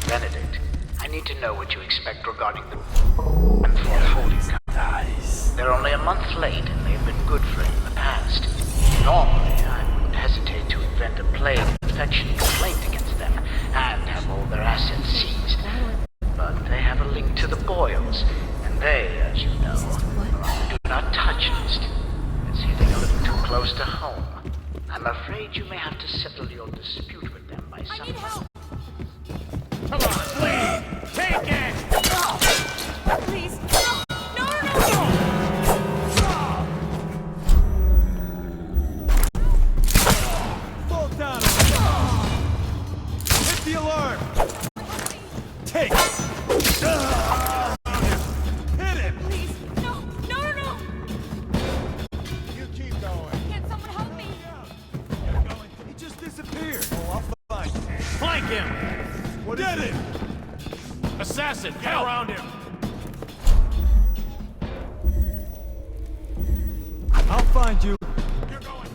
Benedict, I need to know what you expect regarding the and for holding companies. They're only a month late, and they've been good for it in the past. Normally, I wouldn't hesitate to invent a plague infection complaint against them and have all their assets seized. But they have a link to the Boyles, and they, as you know, are on the do not touch list. It's hitting a little too close to home. I'm afraid you may have to settle your dispute with them by some... I need help! Come on, please! Take it! Please, no! Fall down! Hit the alarm! Take it! Hit him! Please, no! You keep going. Can someone help me? He just disappeared. Oh, I'll find him. Flank him! What is it? Assassin, get around him! I'll find you. You're going.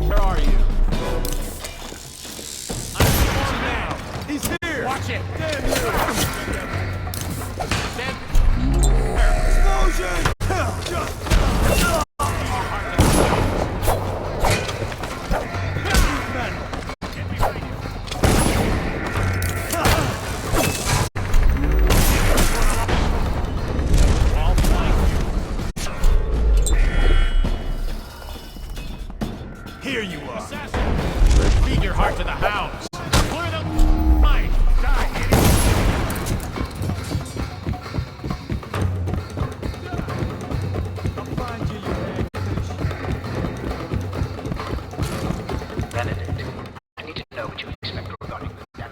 Where are you? I'm coming now. He's here. Watch it! Damn you! Dead. Explosion! Here you are. Assassin! Feed your heart to the hounds. Clear the line. Die, idiot. I'll find you, you hagfish. Benedict, I need to know what you expect regarding the death.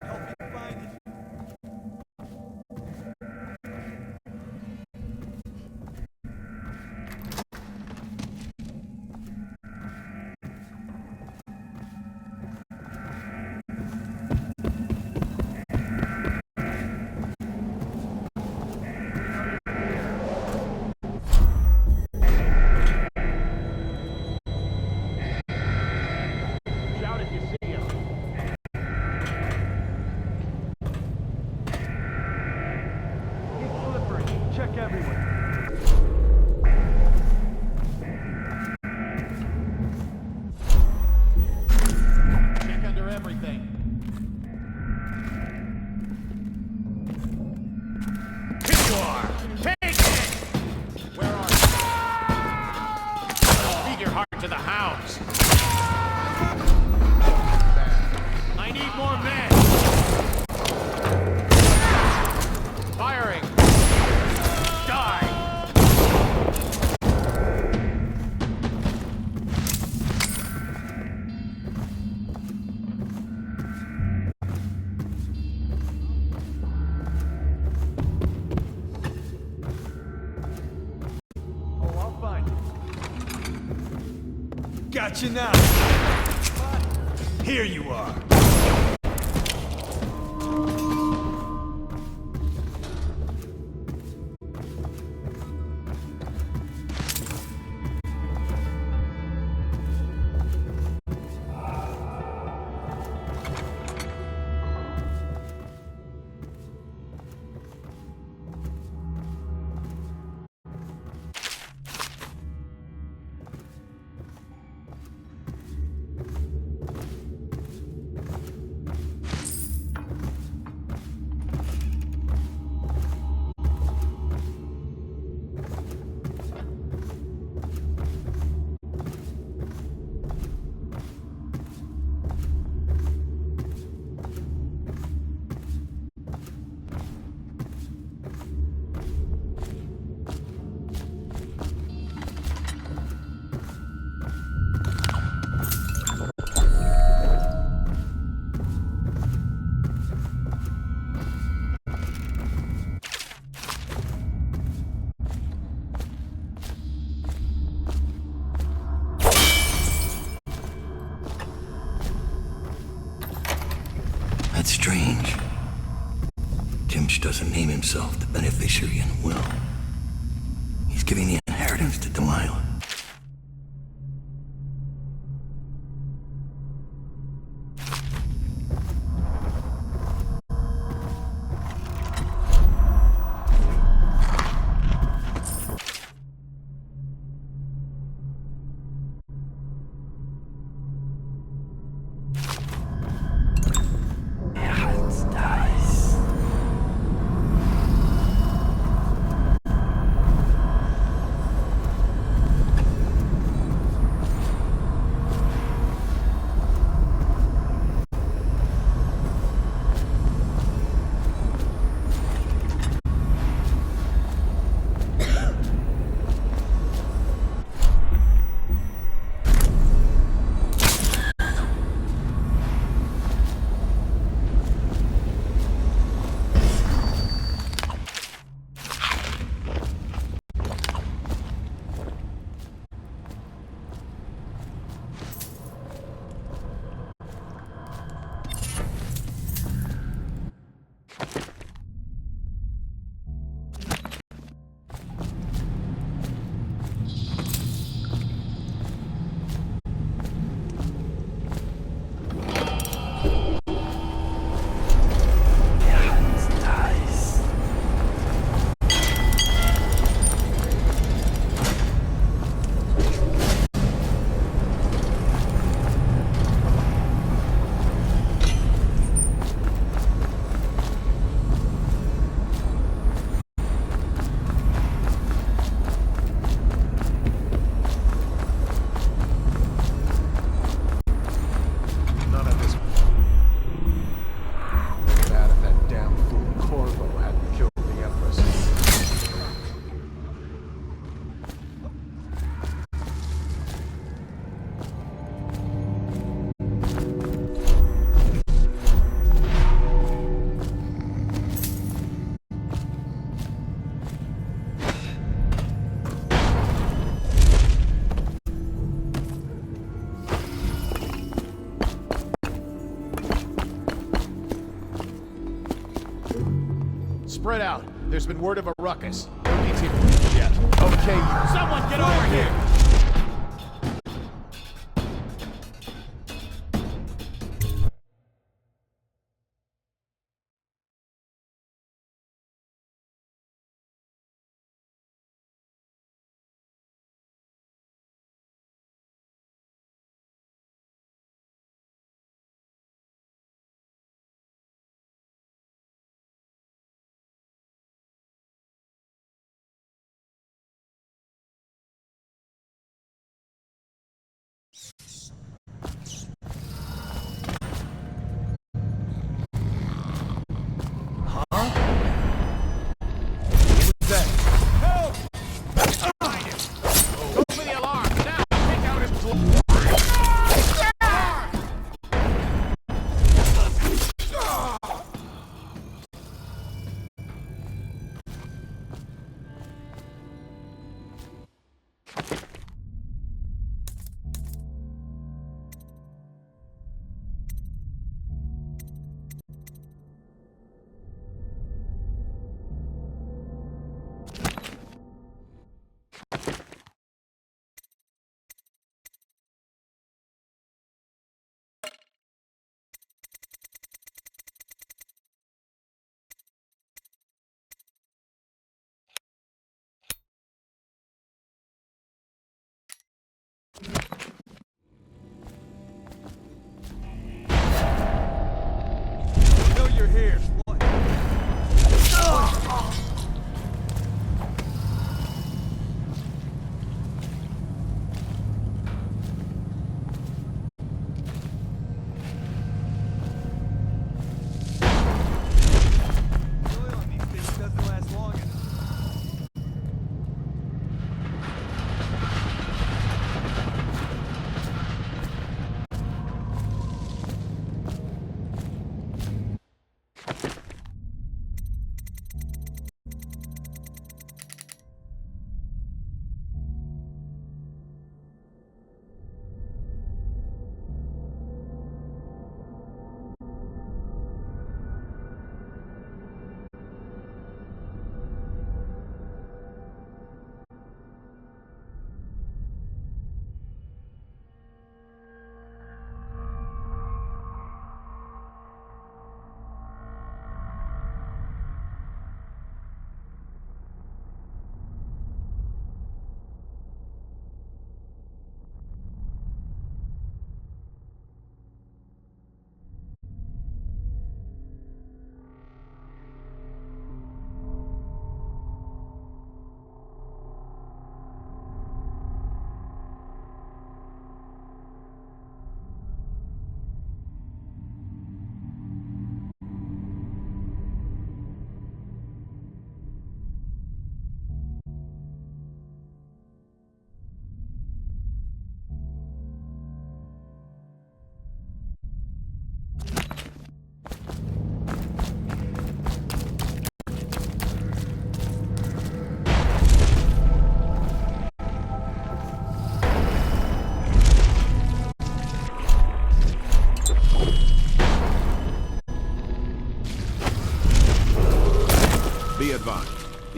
Help me find it. Shout if you see him. He's slippery. Check everywhere. Check under everything. Here you are. Take it! Where are you? Feed your heart to the hounds. I need more men. Firing. Die. Oh, I'll find you. Gotcha now. Here you are. That's strange. Timch doesn't name himself the beneficiary in the will. He's giving the inheritance to Delilah. Spread out. There's been word of a ruckus. No needs here yet. Okay, someone get over here!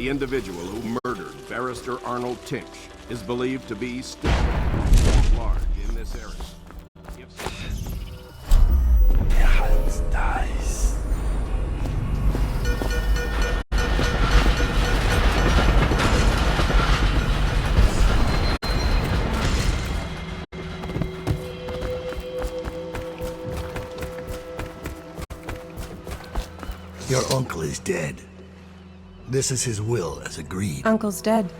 The individual who murdered Barrister Arnold Tinch is believed to be still at large in this area. Der Hals da ist. Your uncle is dead. This is his will, as agreed. Uncle's dead.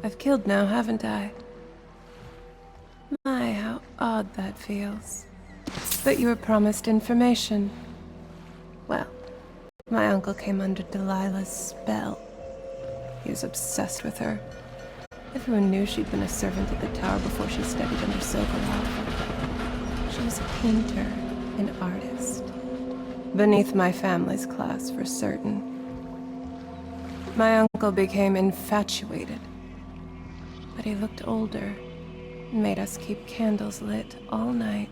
I've killed now, haven't I? My, how odd that feels. But you were promised information. Well, my uncle came under Delilah's spell. He was obsessed with her. Everyone knew she'd been a servant at the tower before she studied under Sokolov. She was a painter, an artist. Beneath my family's class, for certain. My uncle became infatuated. But he looked older and made us keep candles lit all night.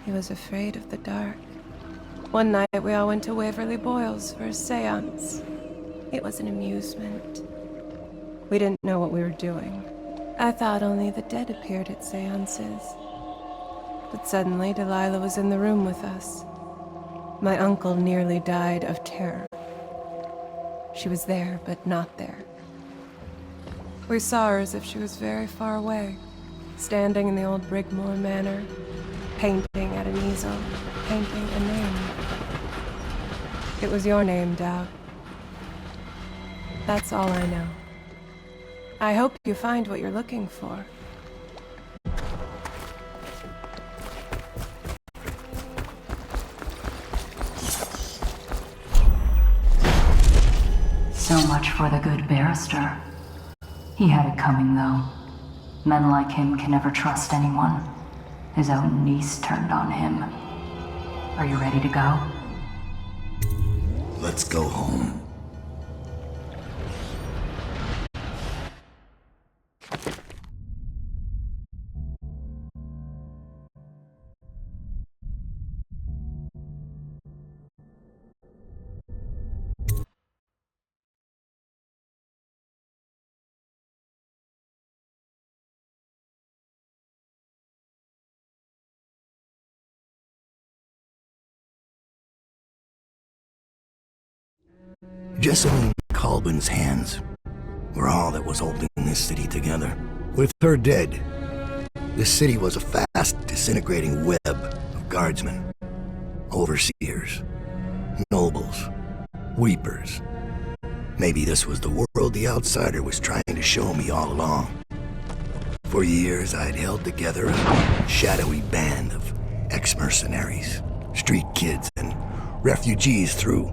He was afraid of the dark. One night we all went to Waverly Boyle's for a seance. It was an amusement. We didn't know what we were doing. I thought only the dead appeared at seances. But suddenly Delilah was in the room with us. My uncle nearly died of terror. She was there, but not there. We saw her as if she was very far away, standing in the old Brigmore Manor, painting at an easel, painting a name. It was your name, Daud. That's all I know. I hope you find what you're looking for. So much for the good barrister. He had it coming, though. Men like him can never trust anyone. His own niece turned on him. Are you ready to go? Let's go home. Jessamine Colbin's hands were all that was holding this city together. With her dead, the city was a fast disintegrating web of guardsmen, overseers, nobles, weepers. Maybe this was the world the outsider was trying to show me all along. For years, I'd held together a shadowy band of ex-mercenaries, street kids, and refugees through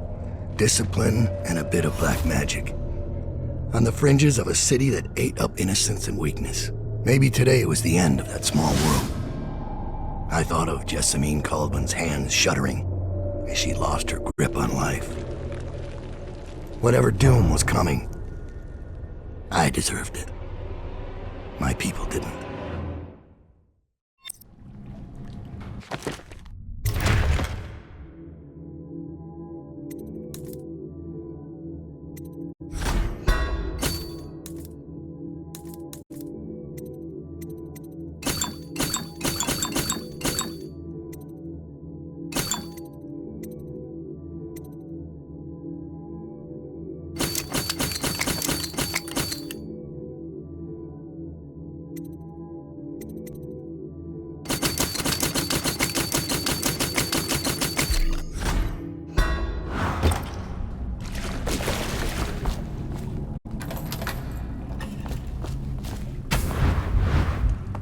discipline and a bit of black magic. On the fringes of a city that ate up innocence and weakness. Maybe today was the end of that small world. I thought of Jessamine Colbin's hands shuddering as she lost her grip on life. Whatever doom was coming, I deserved it. My people didn't.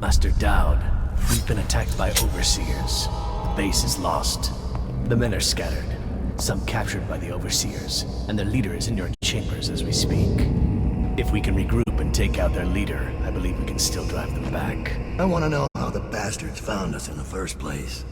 Master Daud, we've been attacked by overseers. The base is lost. The men are scattered, some captured by the overseers, and their leader is in your chambers as we speak. If we can regroup and take out their leader, I believe we can still drive them back. I want to know how the bastards found us in the first place.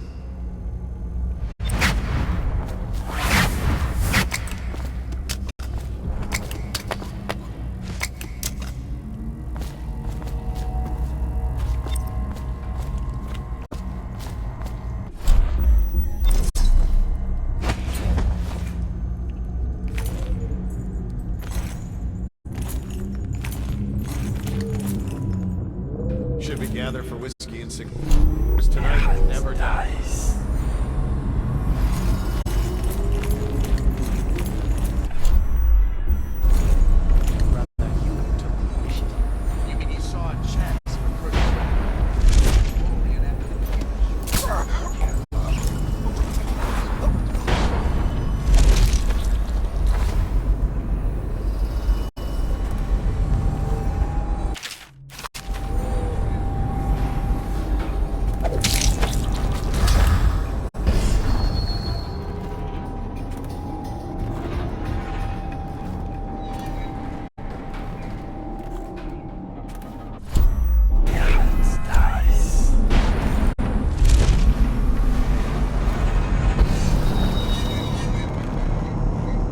Should we gather for whiskey and cigars tonight? Never dies.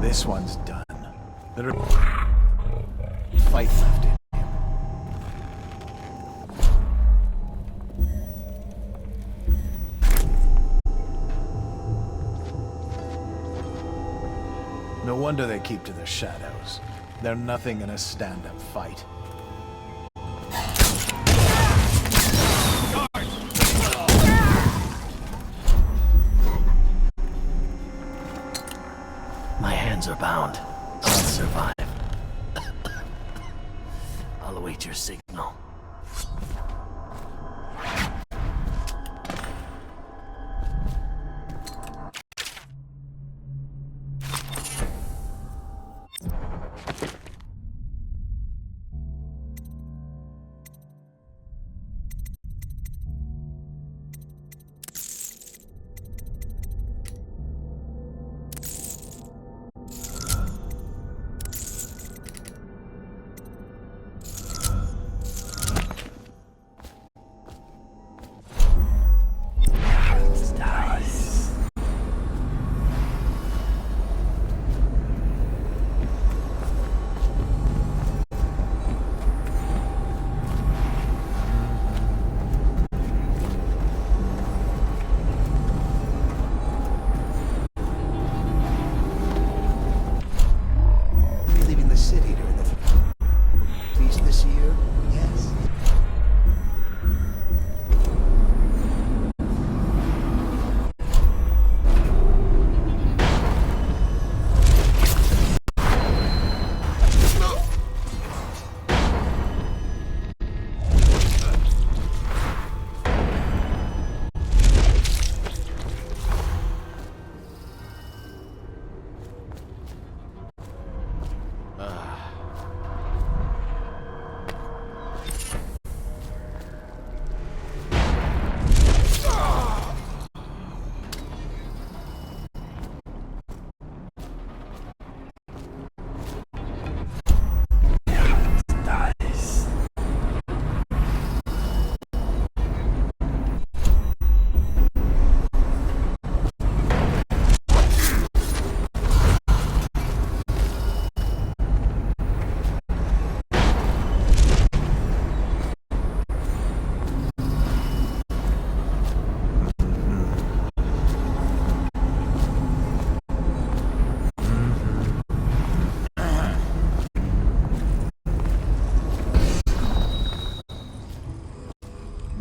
This one's done. There are fight left in him. No wonder they keep to their shadows. They're nothing in a stand-up fight. My hands are bound. I'll survive. I'll await your signal.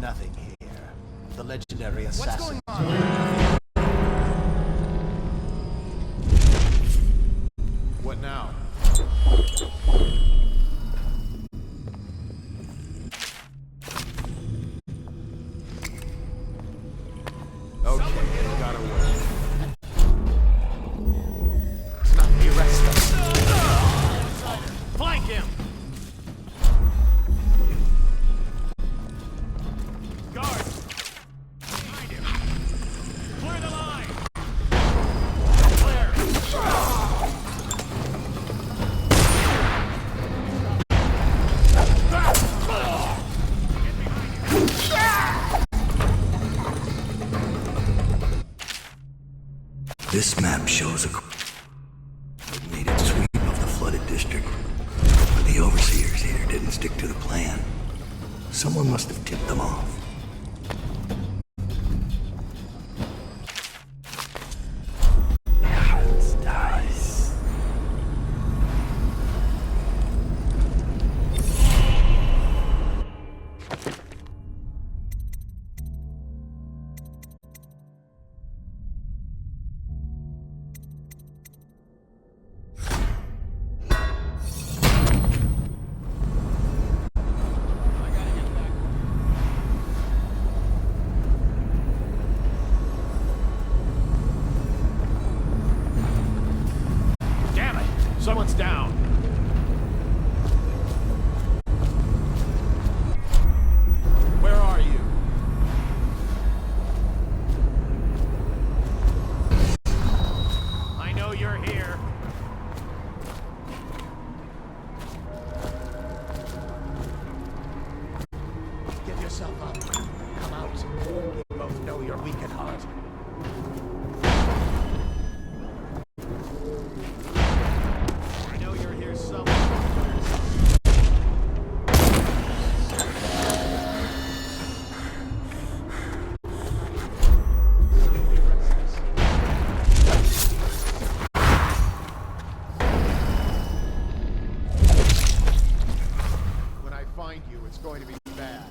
Nothing here. The legendary assassin. What's going on? What now? Okay, got away. It's not me, rest us. Flank him! Guards! Behind him! Clear the line! Clear! This map shows a coordinated sweep of the flooded district. But the overseers here didn't stick to the plan. Someone must have tipped them off. One's down. Where are you? I know you're here. Give yourself up. Come out. We both know you're weak at heart. I know you're here somewhere. When I find you, it's going to be bad.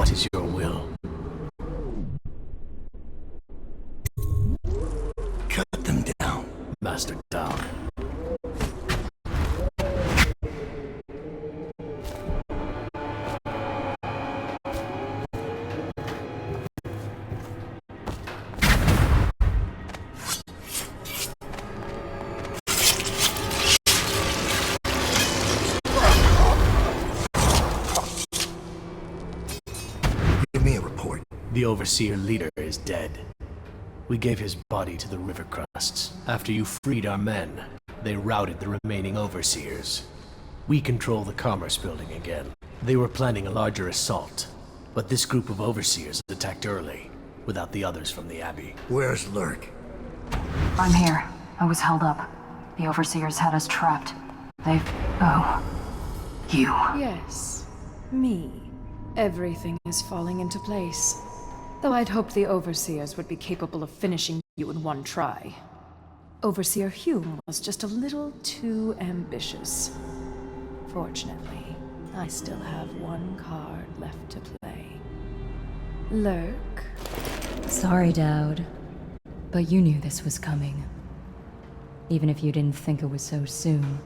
What is your will? Cut them down. Master Daud. Give me a report. The Overseer leader is dead. We gave his body to the river crusts. After you freed our men, they routed the remaining Overseers. We control the Commerce Building again. They were planning a larger assault, but this group of Overseers attacked early, without the others from the Abbey. Where's Lurk? I'm here. I was held up. The Overseers had us trapped. Oh. You. Yes, me. Everything is falling into place. Though I'd hoped the Overseers would be capable of finishing you in one try. Overseer Hume was just a little too ambitious. Fortunately, I still have one card left to play. Lurk. Sorry, Daud. But you knew this was coming. Even if you didn't think it was so soon.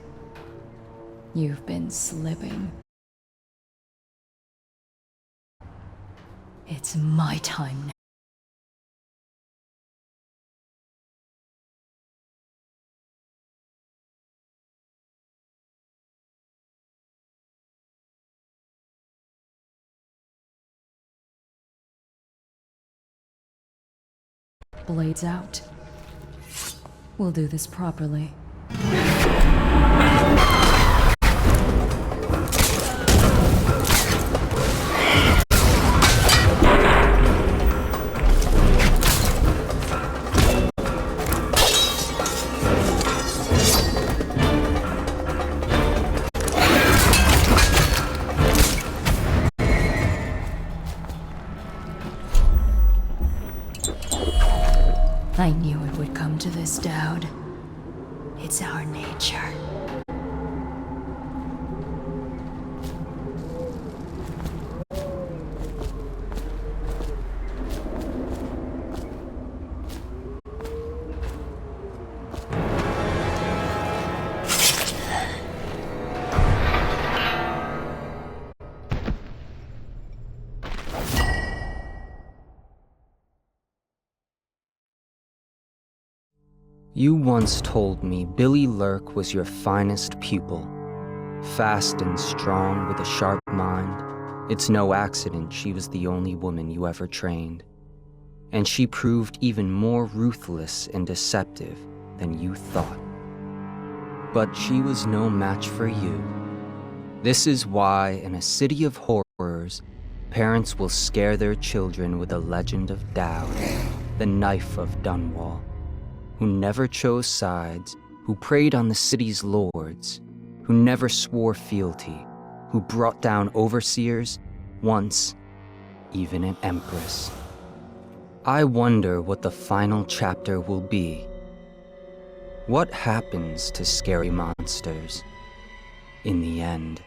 You've been slipping. It's my time now. Blades out. We'll do this properly. I knew it would come to this, Daud. It's our nature. You once told me Billy Lurk was your finest pupil. Fast and strong with a sharp mind, it's no accident she was the only woman you ever trained. And she proved even more ruthless and deceptive than you thought. But she was no match for you. This is why, in a city of horrors, parents will scare their children with the legend of Daud, the knife of Dunwall, who never chose sides, who preyed on the city's lords, who never swore fealty, who brought down overseers, once even an empress. I wonder what the final chapter will be. What happens to scary monsters in the end?